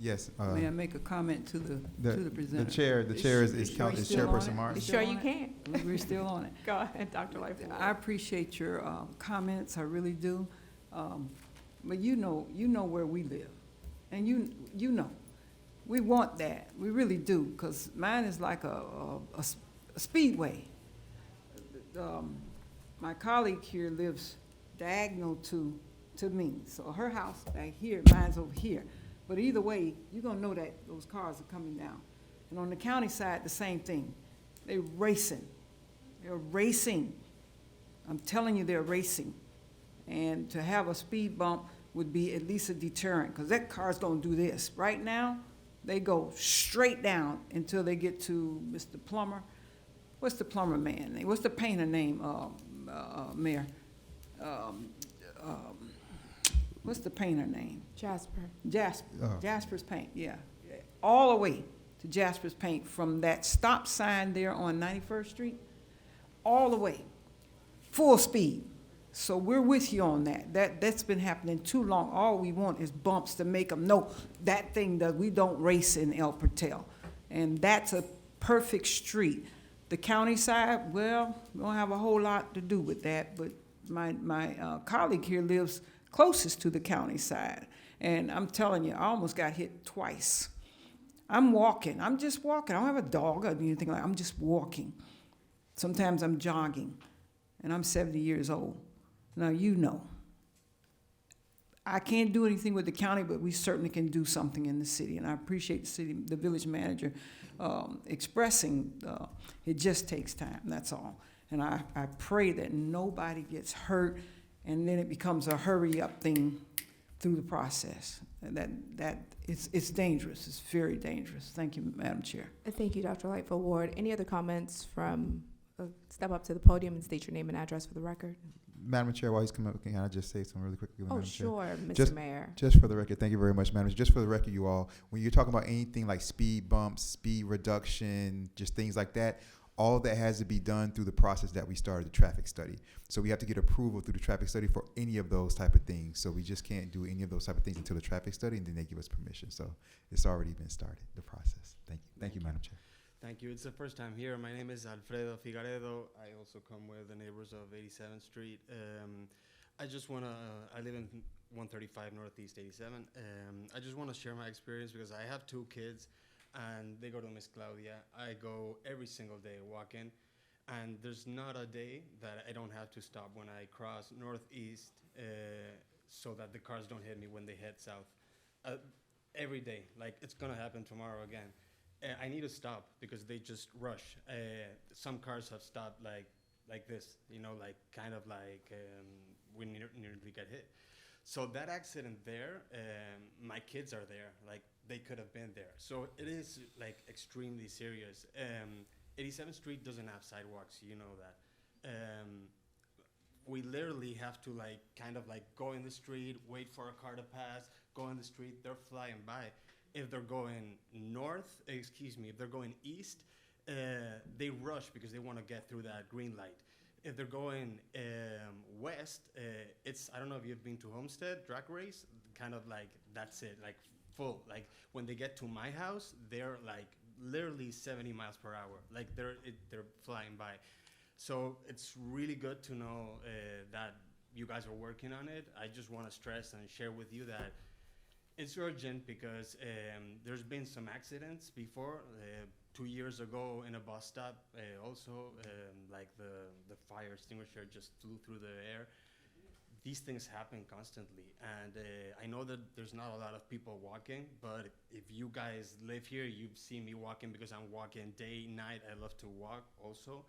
Yes. may I make a comment to the presenter? The chair is Sure Count- is still on Chairperson it? Martin. You Sure still you on it? can. We're still on it. Go ahead, Dr. Lightfoot. I appreciate your comments, I really do. But you know where we live, and you know. We want that, we really do, because mine is like a speedway. My colleague here lives diagonal to me, so her house back here, mine's over here. But either way, you're gonna know that those cars are coming down. And on the county side, the same thing. They're racing. I'm telling you, they're racing. And to have a speed bump would be at least a deterrent, because that car's gonna do this. Right now, they go straight down until they get to Mr. Plummer. What's the plumber man name? What's the painter name, Mayor? What's the painter name? Jasper. Oh. Jasper's Paint, yeah. All the way to Jasper's Paint, from that stop sign there on 91st Street, all the way, full speed. So we're with you on that. That's been happening too long. All we want is bumps to make them know that thing that we don't race in El Portal. And that's a perfect street. The county side, well, we don't have a whole lot to do with that, but my colleague here lives closest to the county side. And I'm telling you, I almost got hit twice. I'm just walking. I don't have a dog or anything like that. I'm just walking. Sometimes I'm jogging, and I'm 70 years old. Now, you know, I can't do anything with the county, but we certainly can do something in the city. And I appreciate the village manager expressing it just takes time, that's all. And I pray that nobody gets hurt, and then it becomes a hurry-up thing through the process. That it's dangerous. It's very dangerous. Thank you, Madam Chair. Thank you, Dr. Lightfoot Ward. Any other comments from, step up to the podium and state your name and address for the record. Madam Chair, while he's coming up, can I just say something really quickly? Oh, Madam Chair? sure, Mr. Just- Mayor. Just for the record, thank you very much, Madam Chair. Just for the record, you all, when you're talking about anything like speed bumps, speed reduction, just things like that, all that has to be done through the process that we started the traffic study. So we have to get approval through the traffic study for any of those type of things. So we just can't do any of those type of things until the traffic study, and then they give us permission. So it's already been started, the process. Thank you. Thank you, Madam Chair. Thank you. It's the first time here. My name is Alfredo Figaredo. I also come with the neighbors of 87th Street. I just want to, I live in 135 Northeast 87. I just want to share my experience because I have 2 kids and they go to Miss Claudia. I go every single day walking, and there's not a day that I don't have to stop when I cross Northeast so that the cars don't hit me when they head south. Every day, like it's going to happen tomorrow again. I need to stop because they just rush. Some cars have stopped like this, you know, like kind of like we nearly get hit. So that accident there, my kids are there, like they could have been there. So it is like extremely serious. 87th Street doesn't have sidewalks, you know that. We literally have to like kind of like go in the street, wait for a car to pass, go in the street, they're flying by. If they're going if they're going east, they rush because they want to get through that green light. If they're going west, I don't know if you've been to Homestead drag race, kind of like that's it, like full. Like when they get to my house, they're like literally 70 miles per hour. Like they're flying by. So it's really good to know that you guys are working on it. I just want to stress and share with you that it's urgent because there's been some accidents before. 2 years ago in a bus stop, like the fire extinguisher just flew through the air. These things happen constantly, and I know that there's not a lot of people walking, but if you guys live here, you've seen me walking because I'm walking day, night. I love to walk also.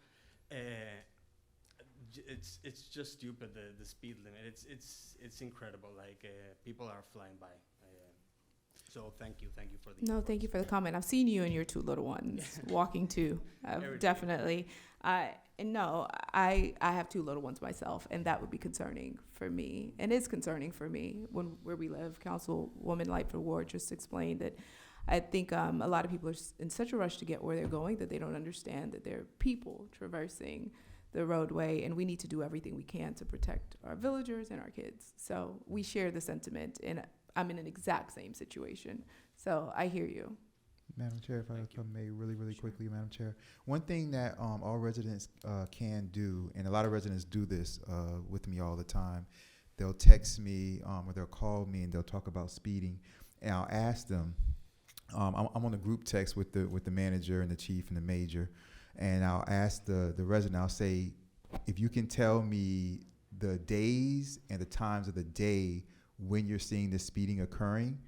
It's just stupid, the speed limit. It's incredible. Like people are flying by. So thank you for the. No, thank you for the comment. I've seen you and your 2 little ones walking too. Definitely. And no, I have 2 little ones myself, and that would be concerning for me. And it's concerning for me where we live. Councilwoman Lightfoot Ward just explained that. I think a lot of people are in such a rush to get where they're going that they don't understand that there are people traversing the roadway, and we need to do everything we can to protect our villagers and our kids. So we share the sentiment, and I'm in an exact same situation. So I hear you. Madam Chair, if I may really quickly, Madam Chair. One thing that all residents can do, and a lot of residents do this with me all the time, they'll text me or they'll call me and they'll talk about speeding, and I'll ask them, I'm on a group text with the manager and the chief and the major, and I'll ask the resident, I'll say, if you can tell me the days and the times of the day when you're seeing the speeding occurring,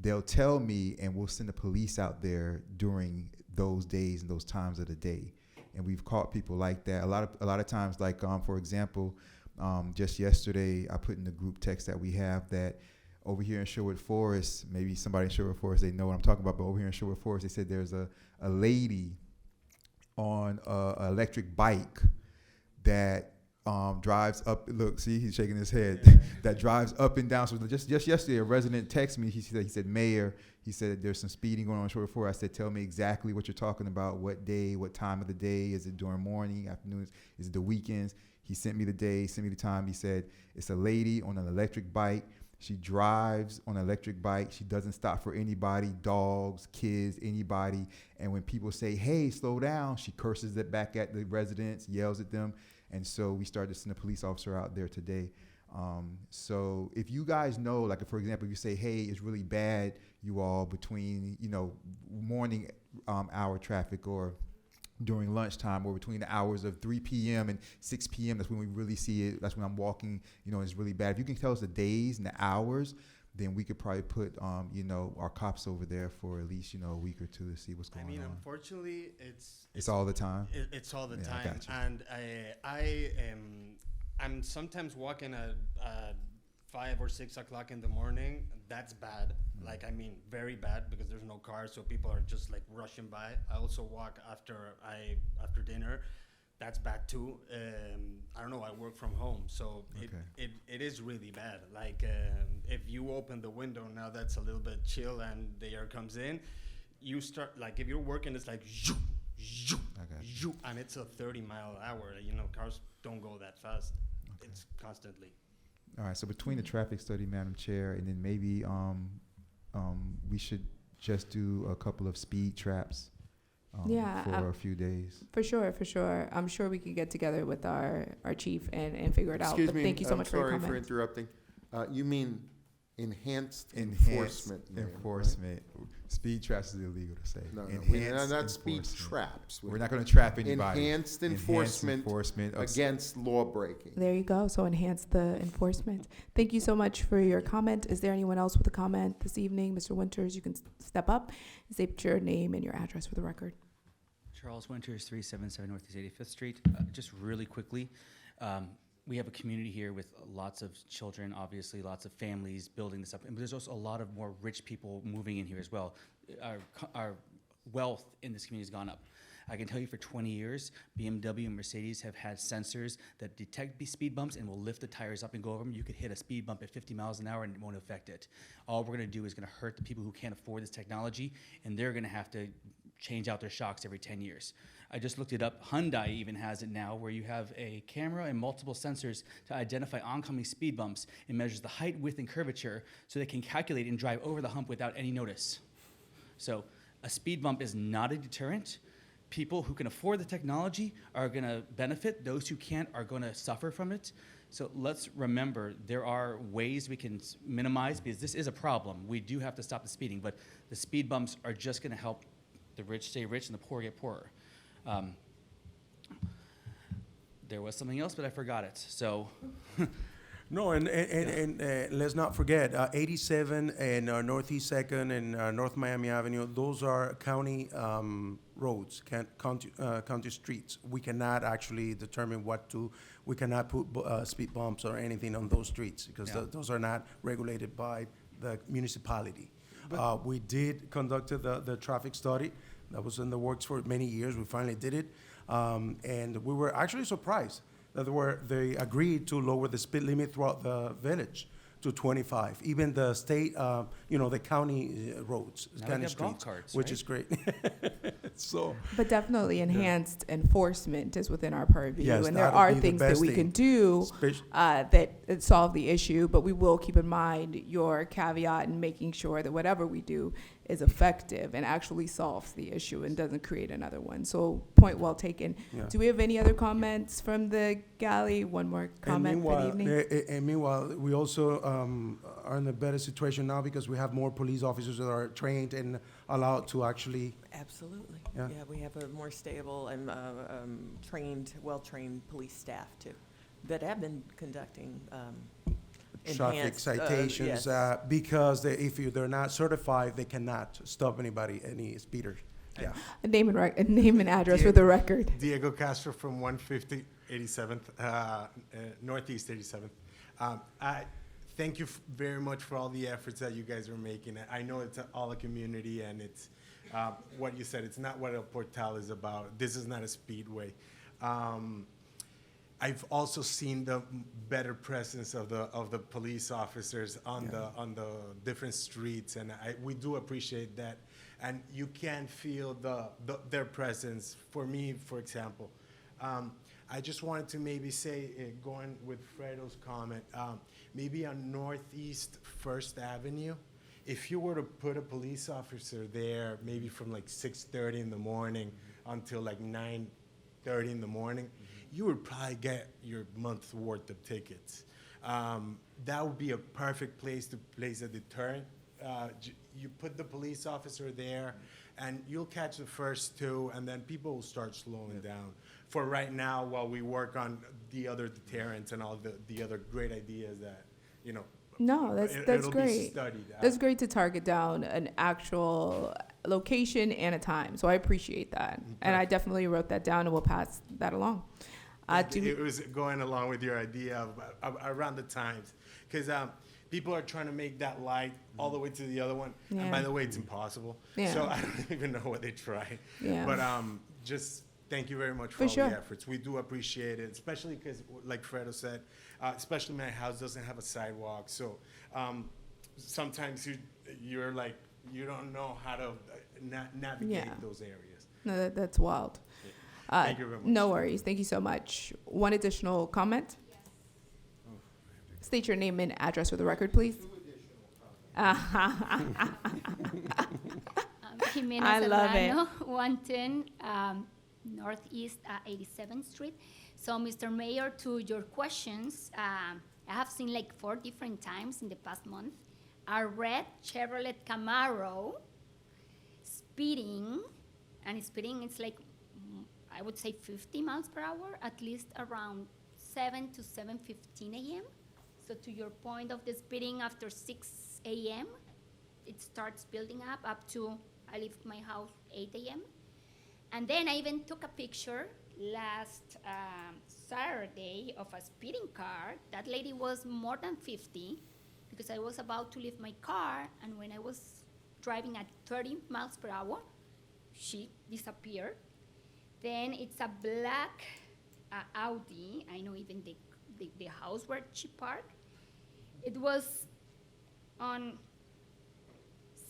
they'll tell me, and we'll send the police out there during those days and those times of the day. And we've caught people like that. A lot of times, like for example, just yesterday, I put in the group text that we have that over here in Sherwood Forest, maybe somebody in Sherwood Forest, they know what I'm talking about, but over here in Sherwood Forest, they said there's a lady on an electric bike that drives up, look, see, he's shaking his head, that drives up and down. So just yesterday, a resident texted me, he said, Mayor, he said, there's some speeding going on in Sherwood Forest. I said, tell me exactly what you're talking about, what day, what time of the day, is it during morning, afternoons, is it the weekends? He sent me the day, sent me the time. He said, it's a lady on an electric bike. She drives on an electric bike. She doesn't stop for anybody, dogs, kids, anybody. And when people say, hey, slow down, she curses it back at the residents, yells at them. And so we started to send a police officer out there today. So if you guys know, like, for example, you say, hey, it's really bad, you all, between, morning hour traffic or during lunchtime or between the hours of 3 p.m. and 6 p.m., that's when we really see it. That's when I'm walking, it's really bad. If you can tell us the days and the hours, then we could probably put, our cops over there for at least, a week or 2 to see what's going on. Unfortunately, it's all the time. It's all the Yeah, I time. got you. And I'm sometimes walking at 5 or 6 o'clock in the morning. That's bad. Very bad, because there's no cars, so people are just like rushing by. I also walk after dinner. That's bad too. I don't know. I work from home, so it is really bad. If you open the window now, that's a little bit chill, and the air comes in. You start if you're working, it's like, zoom, I got you. zoom, and it's a 30-mile-an-hour. You know, cars don't go that fast. It's constantly. All right, so between the traffic study, Madam Chair, and then maybe we should just do a couple of speed traps Yeah, for a few days. For sure, for sure. I'm sure we could get together with our chief and figure it out. Excuse But me, thank you so much for your I'm sorry comment. for interrupting. You mean enhanced Enhanced enforcement? ma'am, right? enforcement. Speed traps is illegal to say. No, no, Enhanced not speed enforcement. traps. We're not going to trap anybody. Enhanced enforcement of against law breaking. There you go. So enhance the enforcement. Thank you so much for your comment. Is there anyone else with a comment this evening? Mr. Winters, you can step up and state your name and your address for the record. Charles Winters, 377 Northeast 85th Street. Just really quickly, we have a community here with lots of children, obviously, lots of families building this up. And there's also a lot of more rich people moving in here as well. Our wealth in this community has gone up. I can tell you for 20 years, BMW and Mercedes have had sensors that detect speed bumps and will lift the tires up and go over them. You could hit a speed bump at 50 miles an hour and it won't affect it. All we're gonna do is gonna hurt the people who can't afford this technology, and they're gonna have to change out their shocks every 10 years. I just looked it up. Hyundai even has it now, where you have a camera and multiple sensors to identify oncoming speed bumps and measures the height, width, and curvature so they can calculate and drive over the hump without any notice. So a speed bump is not a deterrent. People who can afford the technology are going to benefit. Those who can't are going to suffer from it. So let's remember there are ways we can minimize, because this is a problem. We do have to stop the speeding, but the speed bumps are just going to help the rich stay rich and the poor get poorer. There was something else, but I forgot it. So, No, and let's not forget, 87 and Northeast 2nd and North Miami Avenue, those are county roads, county streets. We cannot actually determine we cannot put speed bumps or anything on those streets, because those are not regulated by the municipality. We did conduct the traffic study. That was in the works for many years. We finally did it. And we were actually surprised that they agreed to lower the speed limit throughout the village to 25. Even the state, the county roads, now county we have golf streets, carts, which right? is great. So, But definitely enhanced enforcement is within our purview. Yes, and there that'll are be the things that best we thing. can do that solve the issue, but we will keep in mind your caveat in making sure that whatever we do is effective and actually solves the issue and doesn't create another one. So point well taken. Yeah. Do we have any other comments from the galley? One more comment for the evening. And meanwhile, we also are in a better situation now because we have more police officers that are trained and allowed to actually. Absolutely. Yeah. Yeah, we have a more stable and well-trained police staff too, that have been conducting Traffic enhanced, citations, yes. because if they're not certified, they cannot stop any speeder. Yeah. Name and address for the record. Diego Castro from 150 87th, Northeast 87th. I thank you very much for all the efforts that you guys are making. I know it's all a community, and it's what you said. It's not what El Portal is about. This is not a speedway. I've also seen the better presence of the police officers on the different streets, and we do appreciate that. And you can feel their presence. For me, for example, I just wanted to maybe say, going with Fredo's comment, maybe on Northeast First Avenue, if you were to put a police officer there, maybe from like 6:30 in the morning until like 9:30 in the morning, you would probably get your month's worth of tickets. That would be a perfect place to place a deterrent. You put the police officer there, and you'll catch the first two, and then people will start slowing down. For right now, while we work on the other deterrents and all the other great ideas that, No, that's it'll be great. studied. That's great to target down an actual location and a time. So I appreciate that. And I definitely wrote that down, and we'll pass that along. It was going along with your idea of around the times, because people are trying to make that light all the way to the other one. Yeah. And by the way, it's impossible. Yeah. So I don't even know what they try. Yeah. But just thank you very much for For all sure. the efforts. We do appreciate it, especially because, like Fredo said, especially my house doesn't have a sidewalk. So sometimes you're like, you don't know how to navigate Yeah. those areas. No, that's wild. Thank you very much. No worries. Thank you so much. One additional comment. State your name and address for the record, please. Jimena I love it. Serrano, 110 Northeast 87th Street. So, Mr. Mayor, to your questions, I have seen like 4 different times in the past month a red Chevrolet Camaro speeding, and speeding it's like, I would say 50 miles per hour, at least around 7 to 7:15 a.m. So to your point of the speeding after 6 a.m., it starts building up to, I leave my house 8 a.m. And then I even took a picture last Saturday of a speeding car. That lady was more than 50 because I was about to leave my car, and when I was driving at 30 miles per hour, she disappeared. Then it's a black Audi. I know even the house where she parked. It was on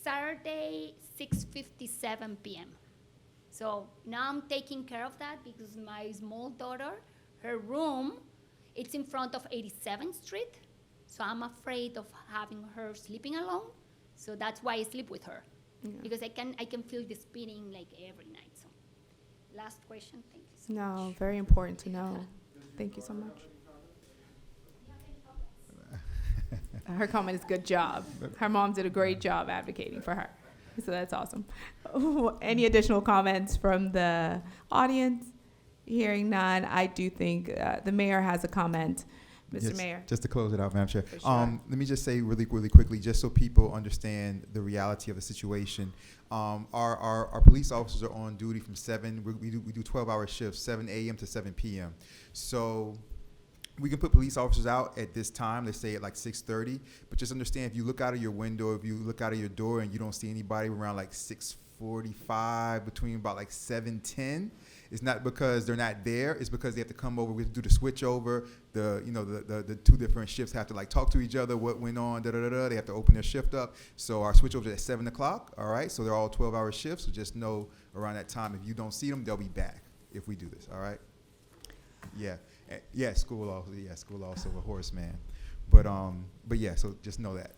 Saturday, 6:57 p.m. So now I'm taking care of that because my small daughter, her room, it's in front of 87th Street. So I'm afraid of having her sleeping alone. So that's why I sleep with her. Yeah. Because I can feel the speeding like every night. So last question, thank you so much. No, very important to know. Thank you so much. Her comment is good job. Her mom did a great job advocating for her. So that's awesome. Any additional comments from the audience? Hearing none, I do think the mayor has a comment. Mr. Yes, Mayor. just to close it out, Madam Chair. For sure. Let me just say really quickly, just so people understand the reality of the situation. Our police officers are on duty from 7. We do 12-hour shifts, 7 a.m. to 7 p.m. So we can put police officers out at this time, let's say at like 6:30. But just understand, if you look out of your window, if you look out of your door and you don't see anybody around like 6:45, between about like 7:10. It's not because they're not there. It's because they have to come over. We have to do the switch over. The 2 different shifts have to like talk to each other. What went on? They have to open their shift up. So our switch over is at 7 o'clock. All right. So they're all 12-hour shifts. So just know around that time, if you don't see them, they'll be back if we do this. All right. Yeah. Yeah. School also. Yeah. School also a horseman. But yeah. So just know that.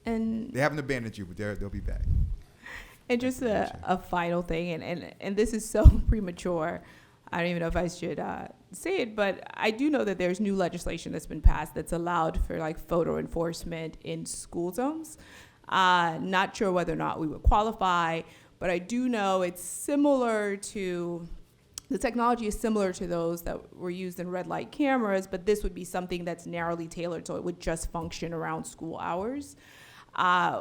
And they haven't abandoned you, but they'll be back. And just a final thing, and this is so premature. I don't even know if I should say it, but I do know that there's new legislation that's been passed that's allowed for like photo enforcement in school zones. Not sure whether or not we would qualify, but I do know it's similar to, the technology is similar to those that were used in red light cameras, but this would be something that's narrowly tailored, so it would just function around school hours.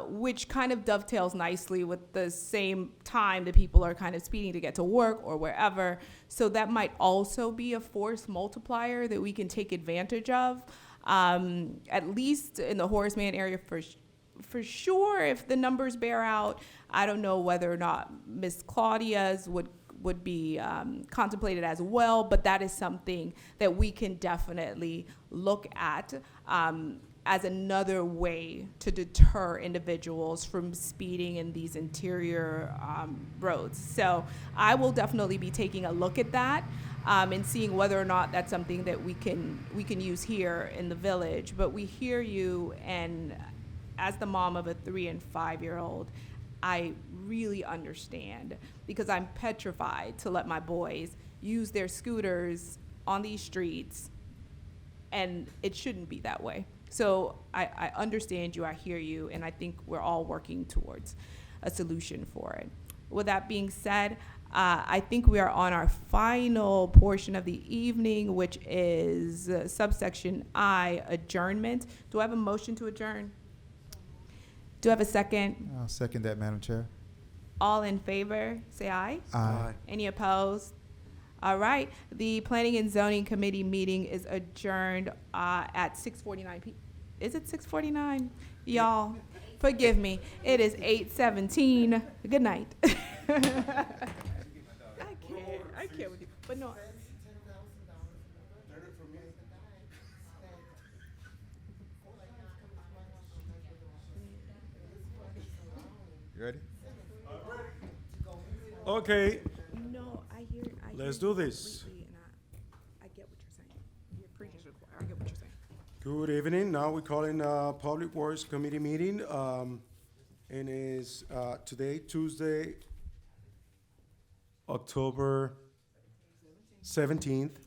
Which kind of dovetails nicely with the same time that people are kind of speeding to get to work or wherever. So that might also be a force multiplier that we can take advantage of, at least in the Horace Mann area for sure. If the numbers bear out, I don't know whether or not Miss Claudia's would be contemplated as well, but that is something that we can definitely look at as another way to deter individuals from speeding in these interior roads. So I will definitely be taking a look at that and seeing whether or not that's something that we can use here in the village. But we hear you, and as the mom of a 3- and 5-year-old, I really understand, because I'm petrified to let my boys use their scooters on these streets, and it shouldn't be that way. So I understand you, I hear you, and I think we're all working towards a solution for it. With that being said, I think we are on our final portion of the evening, which is subsection I, adjournment. Do I have a motion to adjourn? Do I have a second? I'll second that, Madam Chair. All in favor, say aye. Aye. Any opposed? All right, the Planning and Zoning Committee meeting is adjourned at 6:49 p.m. Is it 6:49? Y'all, forgive me. It is 8:17. Good night. I can't with you, but no. You ready? Okay. No. Let's do this. I get what you're saying. Your preaching is required. I get what you're saying. Good evening. Now we're calling Public Works Committee meeting. And it's today, Tuesday, October 17th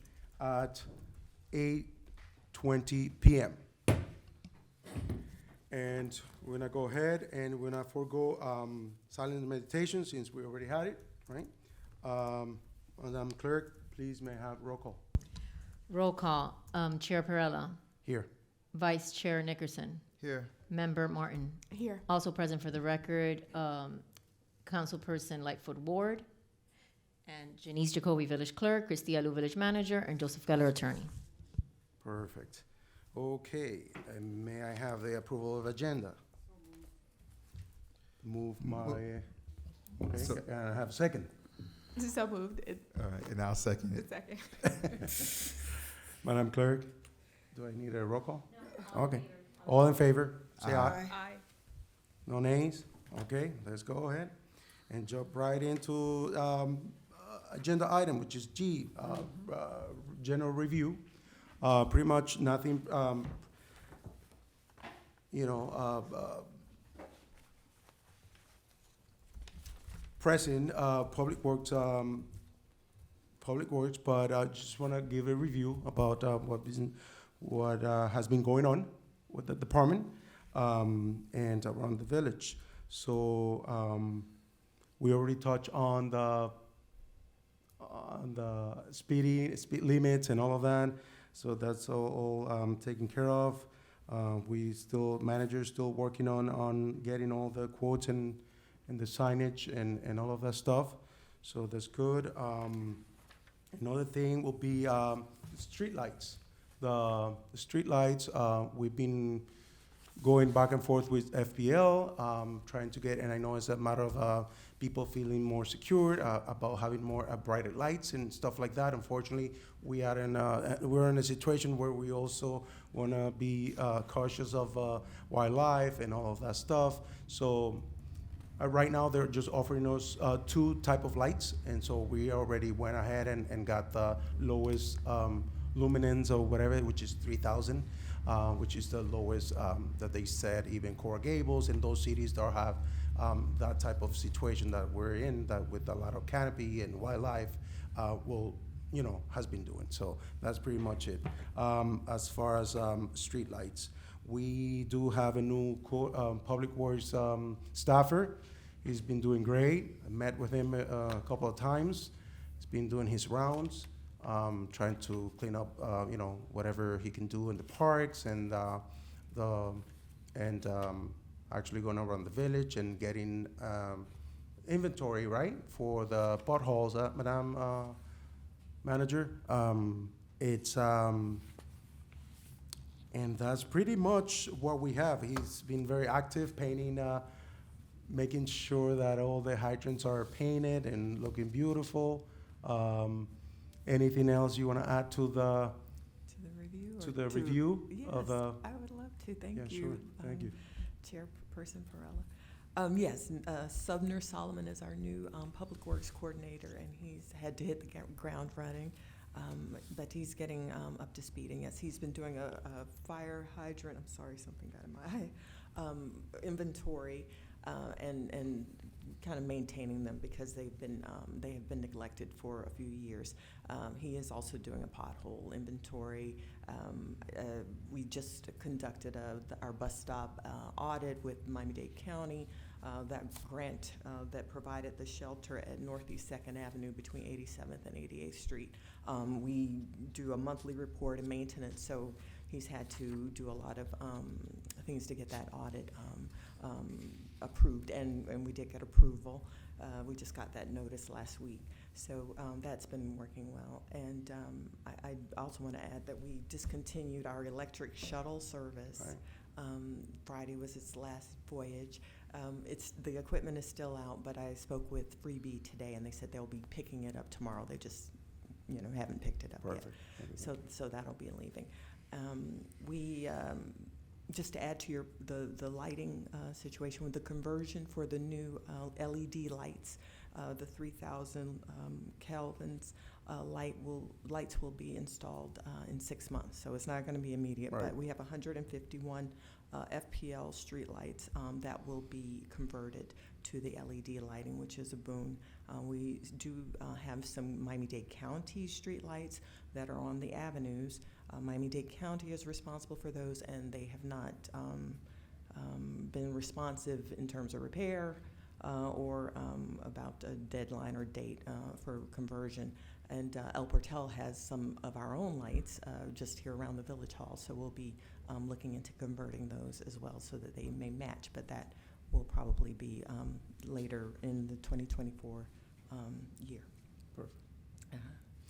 at 8:20 p.m. And we're gonna go ahead and we're gonna forego silent meditation since we already had it, right? Madam Clerk, please may I have roll call. Roll call. Chair Perella. Here. Vice Chair Nickerson. Here. Member Martin. Here. Also present for the record, Councilperson Lightfoot Ward, and Janice Jacoby, Village Clerk, Christy Alou, Village Manager, and Joseph Geller, Attorney. Perfect. Okay, and may I have the approval of agenda? Move my, okay, So- I have a second. So moved. All right, and I'll second it. Second. Madam Clerk, do I need a roll call? No. Okay, all in favor, say aye. Aye. No nays? Okay, let's go ahead and jump right into agenda item, which is G, general review. Pretty much nothing, pressing, Public Works, but I just want to give a review about what has been going on with the department and around the village. So we already touched on the speed limits and all of that. So that's all taken care of. Managers still working on getting all the quotes and the signage and all of that stuff. So that's good. Another thing will be street lights. The street lights, we've been going back and forth with FPL, trying to get, and I know it's a matter of people feeling more secure about having more brighter lights and stuff like that. Unfortunately, we're in a situation where we also want to be cautious of wildlife and all of that stuff. So right now, they're just offering us two type of lights, and so we already went ahead and got the lowest luminance or whatever, which is 3,000, which is the lowest that they said. Even Coral Gables and those cities that have that type of situation that we're in, that with a lot of canopy and wildlife, has been doing. So that's pretty much it. As far as street lights, we do have a new Public Works staffer. He's been doing great. I met with him a couple of times. He's been doing his rounds, trying to clean up, whatever he can do in the parks and actually going around the village and getting inventory, right, for the potholes, Madam Manager. And that's pretty much what we have. He's been very active painting, making sure that all the hydrants are painted and looking beautiful. Anything else you want to add to the review? Yes, Of the? I would love to. Thank Yeah, you. sure. Thank you. Chairperson Perella. Yes, Sumner Solomon is our new Public Works Coordinator, and he's had to hit the ground running. But he's getting up to speed, and yes, he's been doing a fire hydrant, I'm sorry, something got in my eye, inventory, and kind of maintaining them because they have been neglected for a few years. He is also doing a pothole inventory. We just conducted our bus stop audit with Miami-Dade County. That grant that provided the shelter at Northeast 2nd Avenue between 87th and 88th Street. We do a monthly report and maintenance, so he's had to do a lot of things to get that audit approved, and we did get approval. We just got that notice last week. So that's been working well. And I also want to add that we discontinued our electric shuttle service. Right. Friday was its last voyage. The equipment is still out, but I spoke with Freebie today, and they said they'll be picking it up tomorrow. They just, haven't picked it up Perfect. yet. So that'll be leaving. We just to add to the lighting situation with the conversion for the new LED lights, The 3,000 kelvins lights will be installed in 6 months, so it's not going to be immediate. Right. But we have 151 FPL streetlights that will be converted to the LED lighting, which is a boon. We do have some Miami-Dade County streetlights that are on the avenues. Miami-Dade County is responsible for those, and they have not been responsive in terms of repair or about a deadline or date for conversion. And El Portal has some of our own lights just here around the Village Hall, so we'll be looking into converting those as well so that they may match, but that will probably be later in the 2024 year. Perfect.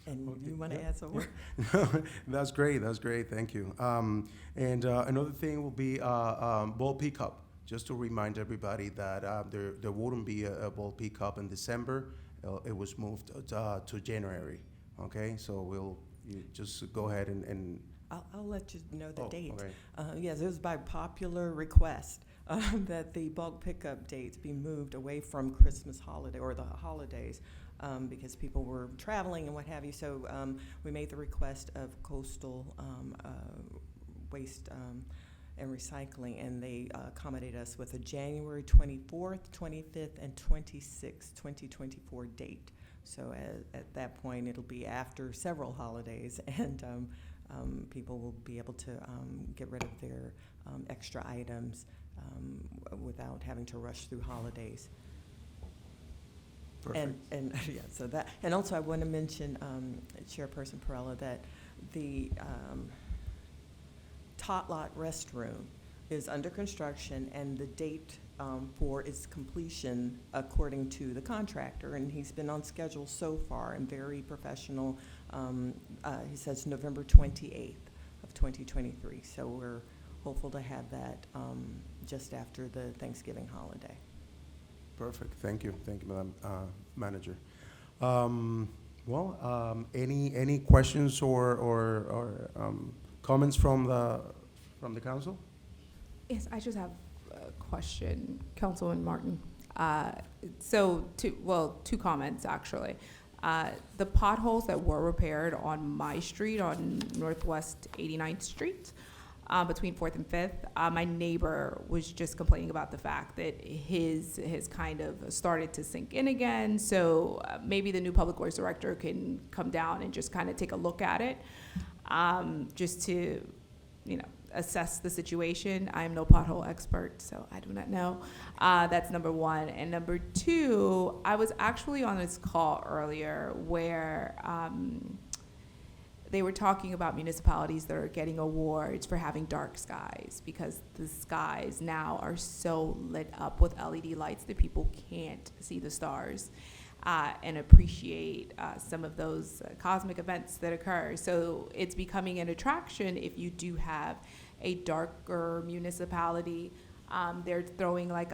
And Okay, you want to yeah, add some more? yeah. That's great, thank you. And another thing will be ball pickup. Just to remind everybody that there wouldn't be a ball pickup in December. It was moved to January, okay? So you just go ahead and I'll let you know the date. okay. Yes, it was by popular request that the bulk pickup dates be moved away from Christmas holiday or the holidays because people were traveling and what have you. So we made the request of Coastal Waste and Recycling, and they accommodated us with a January 24th, 25th, and 26th, 2024 date. So at that point, it'll be after several holidays, and people will be able to get rid of their extra items without having to rush through holidays. Perfect. And yeah, so that, and also I want to mention, Chairperson Perella, that the Tot Lot restroom is under construction, and the date for its completion, according to the contractor, and he's been on schedule so far and very professional. He says November 28th of 2023. So we're hopeful to have that just after the Thanksgiving holiday. Perfect. Thank you, Madam Manager. Any questions or comments from the council? Yes, I just have a question, Councilman Martin. So two comments actually. The potholes that were repaired on my street, on Northwest 89th Street, between 4th and 5th, my neighbor was just complaining about the fact that his kind of started to sink in again. So maybe the new public works director can come down and just kind of take a look at it, just to, assess the situation. I am no pothole expert, so I do not know. That's number one. And number two, I was actually on this call earlier where they were talking about municipalities that are getting awards for having dark skies because the skies now are so lit up with LED lights that people can't see the stars and appreciate some of those cosmic events that occur. So it's becoming an attraction if you do have a darker municipality. They're throwing like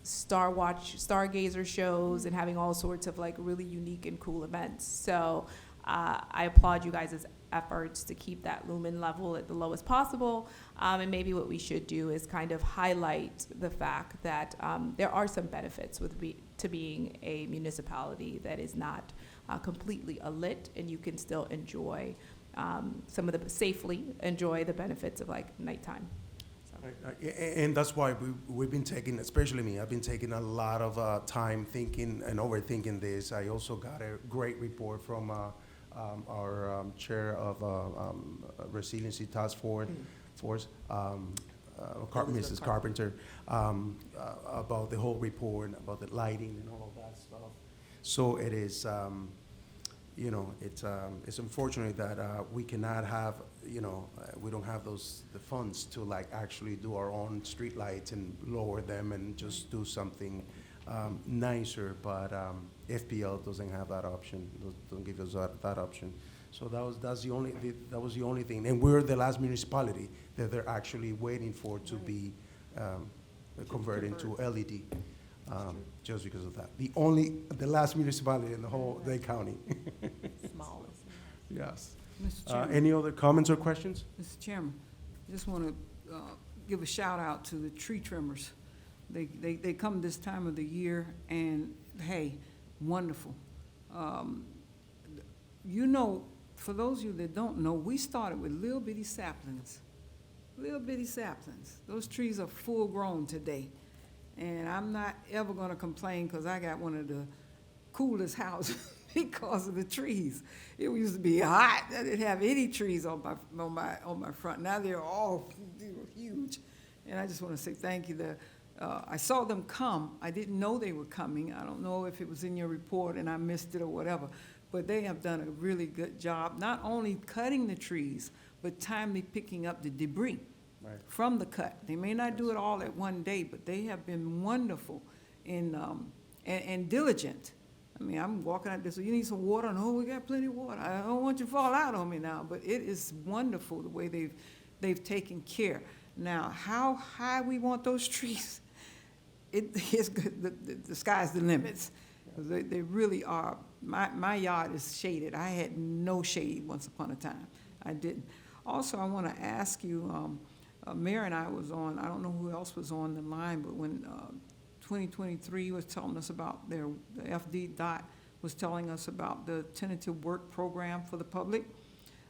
stargazer shows and having all sorts of like really unique and cool events. So I applaud you guys' efforts to keep that lumen level at the lowest possible. And maybe what we should do is kind of highlight the fact that there are some benefits to being a municipality that is not completely lit, and you can still enjoy safely enjoy the benefits of like nighttime. And that's why we've been taking, especially me, I've been taking a lot of time thinking and overthinking this. I also got a great report from our chair of Resiliency Task Force, Mrs. Carpenter, about the whole report, about the lighting and all of that stuff. So it is, it's unfortunate that we cannot have, we don't have the funds to like actually do our own street lights and lower them and just do something nicer, but FPL doesn't have that option, don't give us that option. So that was the only thing, and we're the last municipality that they're actually waiting for to be converted into LED, just because of that. The last municipality in the whole Dade County. Smallest. Yes. Mr. Chairman. Any other comments or questions? Mr. Chairman, I just want to give a shout out to the tree trimmers. They come this time of the year, and hey, wonderful. You know, for those of you that don't know, we started with little bitty saplings. Little bitty saplings. Those trees are full grown today. And I'm not ever gonna complain because I got one of the coolest houses because of the trees. It used to be hot. I didn't have any trees on my front. Now they're all huge. And I just want to say thank you. I saw them come. I didn't know they were coming. I don't know if it was in your report and I missed it or whatever. But they have done a really good job, not only cutting the trees, but timely picking up the debris from the cut. They may not do it all at one day, but they have been wonderful and diligent. I mean, I'm walking out there, so you need some water? No, we got plenty of water. I don't want you to fall out on me now, but it is wonderful the way they've taken care. Now, how high we want those trees, it is good. The sky's the limits. They really are. My yard is shaded. I had no shade once upon a time. I didn't. Also, I want to ask you, Mayor and I was on, I don't know who else was on the line, but when 2023 was telling us about the FD DOT was telling us about the tentative work program for the public.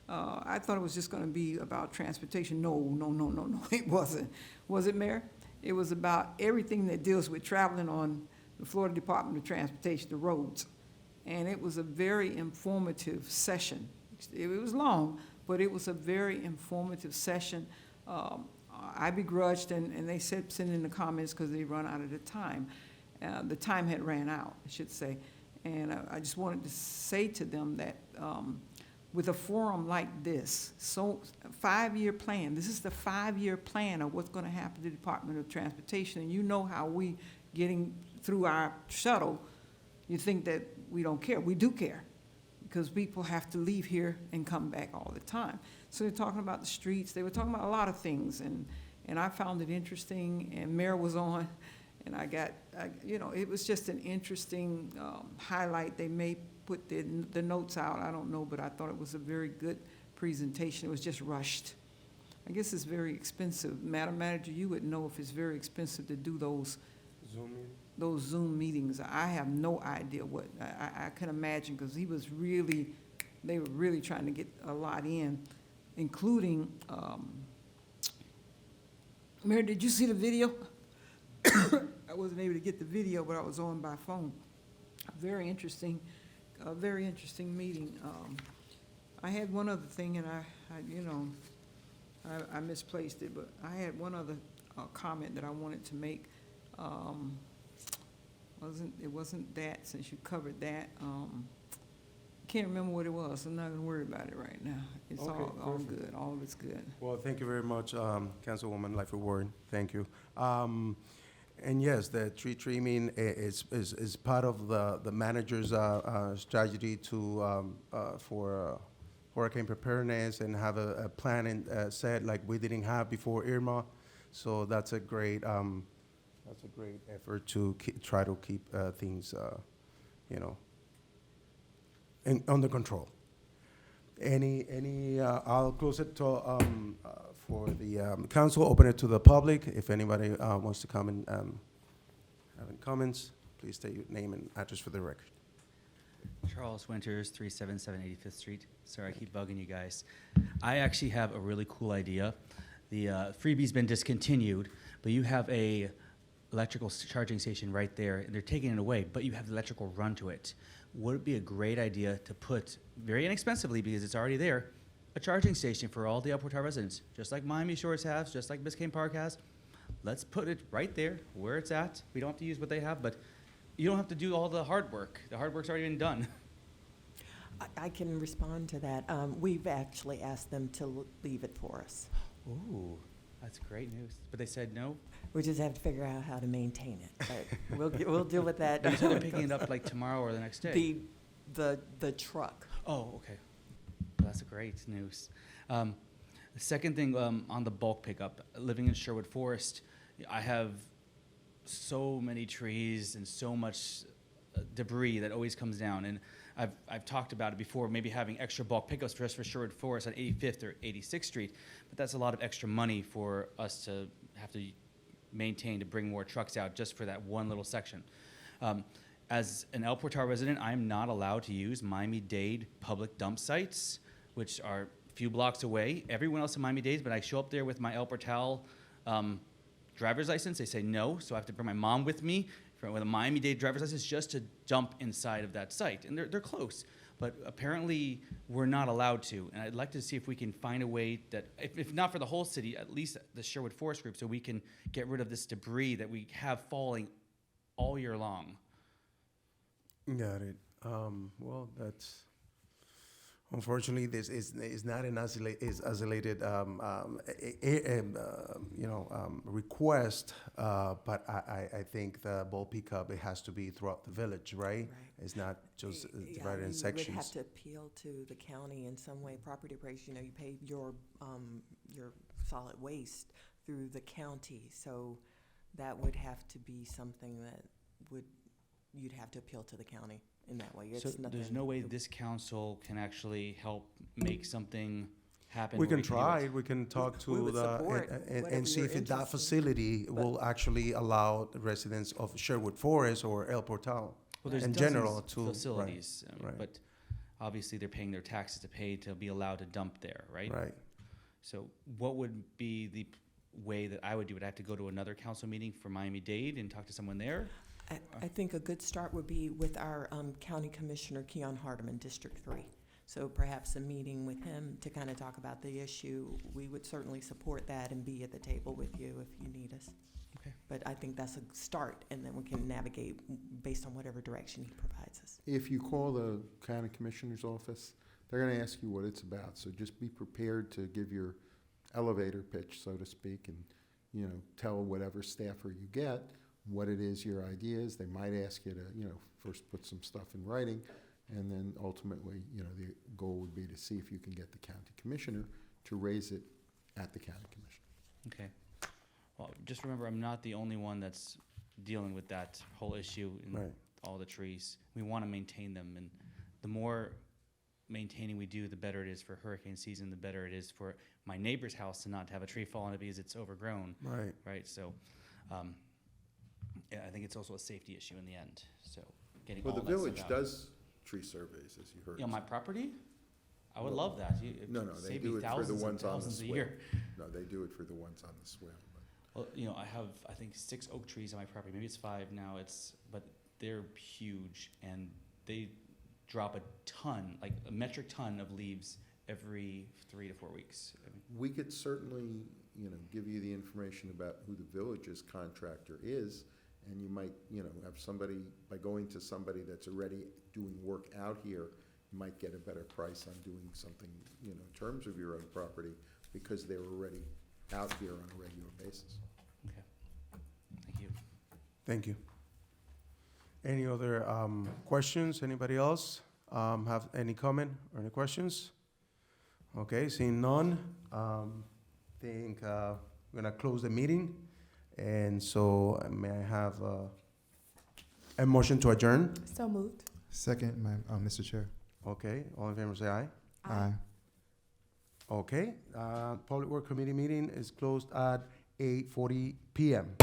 I thought it was just going to be about transportation. No, it wasn't. Was it, Mayor? It was about everything that deals with traveling on the Florida Department of Transportation, the roads. And it was a very informative session. It was long, but it was a very informative session. I begrudged, and they said send in the comments because they run out of the time. The time had ran out, I should say. And I just wanted to say to them that with a forum like this, so 5-year plan, this is the 5-year plan of what's going to happen to the Department of Transportation. And you know how we getting through our shuttle, you think that we don't care. We do care because people have to leave here and come back all the time. So they're talking about the streets. They were talking about a lot of things, and I found it interesting, and Mayor was on, and it was just an interesting highlight. They may put the notes out, I don't know, but I thought it was a very good presentation. It was just rushed. I guess it's very expensive. Madam Manager, you would know if it's very expensive to do those Zoom meetings. I have no idea what, I can imagine, because they were really trying to get a lot in, including, Mayor, did you see the video? I wasn't able to get the video, but I was on by phone. Very interesting meeting. I had one other thing, and I misplaced it, but I had one other comment that I wanted to make. It wasn't that, since you covered that. Can't remember what it was. I'm not gonna worry about it right now. It's Okay, all perfect. good. All is good. Well, thank you very much, Councilwoman Lightfoot Warren. Thank you. And yes, the tree trimming is part of the manager's strategy for hurricane preparedness and have a plan set like we didn't have before Irma. So that's a great effort to try to keep things, under control. I'll close it to, for the council, open it to the public. If anybody wants to come and have any comments, please state your name and address for the record. Charles Winters, 377 85th Street. Sorry, I keep bugging you guys. I actually have a really cool idea. The freebie's been discontinued, but you have a electrical charging station right there, and they're taking it away, but you have the electrical run to it. Would it be a great idea to put, very inexpensively because it's already there, a charging station for all the El Portal residents, just like Miami Shores has, just like Biscayne Park has? Let's put it right there where it's at. We don't have to use what they have, but you don't have to do all the hard work. The hard work's already been done. I can respond to that. We've actually asked them to leave it for us. Ooh, that's great news. But they said no? We just have to figure out how to maintain it, but we'll deal with that. You said they're picking it up like tomorrow or the next day? The truck. Oh, okay. Well, that's great news. The second thing, on the bulk pickup, living in Sherwood Forest, I have so many trees and so much debris that always comes down. And I've talked about it before, maybe having extra bulk pickups just for Sherwood Forest on 85th or 86th Street, but that's a lot of extra money for us to have to maintain to bring more trucks out just for that one little section. as an El Portal resident, I'm not allowed to use Miami-Dade public dump sites, which are a few blocks away. Everyone else in Miami-Dade, but I show up there with my El Portal driver's license. They say no, so I have to bring my mom with me with a Miami-Dade driver's license just to dump inside of that site. And they're close, but apparently we're not allowed to. And I'd like to see if we can find a way that, if not for the whole city, at least the Sherwood Forest Group, so we can get rid of this debris that we have falling all year long. Got it. Well, that's, unfortunately, this is not an isolated, request, but I think the ball pickup, it has to be throughout the village, right? It's not just divided in sections. You would have to appeal to the county in some way, property appraisal, you pay your solid waste through the county, so that would have to be something that you'd have to appeal to the county in that way. So there's no way this council can actually help make something happen? We where can do try, it? we can talk We to would support and whatever see you're if that interested in, facility will actually allow the residents of Sherwood Forest or El Portal Well, there's in dozens general of to. facilities, right. but obviously they're paying their taxes to pay to be allowed to dump there, right? Right. So what would be the way that I would do it? I have to go to another council meeting for Miami-Dade and talk to someone there? I think a good start would be with our County Commissioner, Keon Hardeman, District 3. So perhaps a meeting with him to kind of talk about the issue. We would certainly support that and be at the table with you if you need us. Okay. But I think that's a start, and then we can navigate based on whatever direction he provides us. If you call the county commissioner's office, they're gonna ask you what it's about, so just be prepared to give your elevator pitch, so to speak, and, tell whatever staffer you get what it is, your ideas. They might ask you to, first put some stuff in writing, and then ultimately, the goal would be to see if you can get the county commissioner to raise it at the county commission. Okay. Well, just remember, I'm not the only one that's dealing with that whole issue in Right. all the trees. We want to maintain them, and the more maintaining we do, the better it is for hurricane season, the better it is for my neighbor's house to not have a tree fall on it because it's overgrown. Right. Right, so, yeah, I think it's also a safety issue in the end, so getting all Well, that the stuff village out. does tree surveys, as you heard. On my property? I would Well, love that. No, they Save do me it for the thousands and ones on the thousands a swale. year. No, they do it for the ones on the swale. Well, I have, I think, 6 oak trees on my property. Maybe it's 5 now. But they're huge, and they drop a ton, like a metric ton of leaves every 3 to 4 weeks. I mean, We could certainly, give you the information about who the village's contractor is, and you might, have somebody, by going to somebody that's already doing work out here, you might get a better price on doing something, in terms of your own property, because they're already out here on a regular basis. okay. Thank you. Thank you. Any other questions? Anybody else have any comment or any questions? Okay, seeing none, think we're gonna close the meeting. And so may I have a motion to adjourn? So moved. Second, Mr. Chair. Okay, all in favor say aye. Aye. Okay, Public Work Committee meeting is closed at 8:40 PM.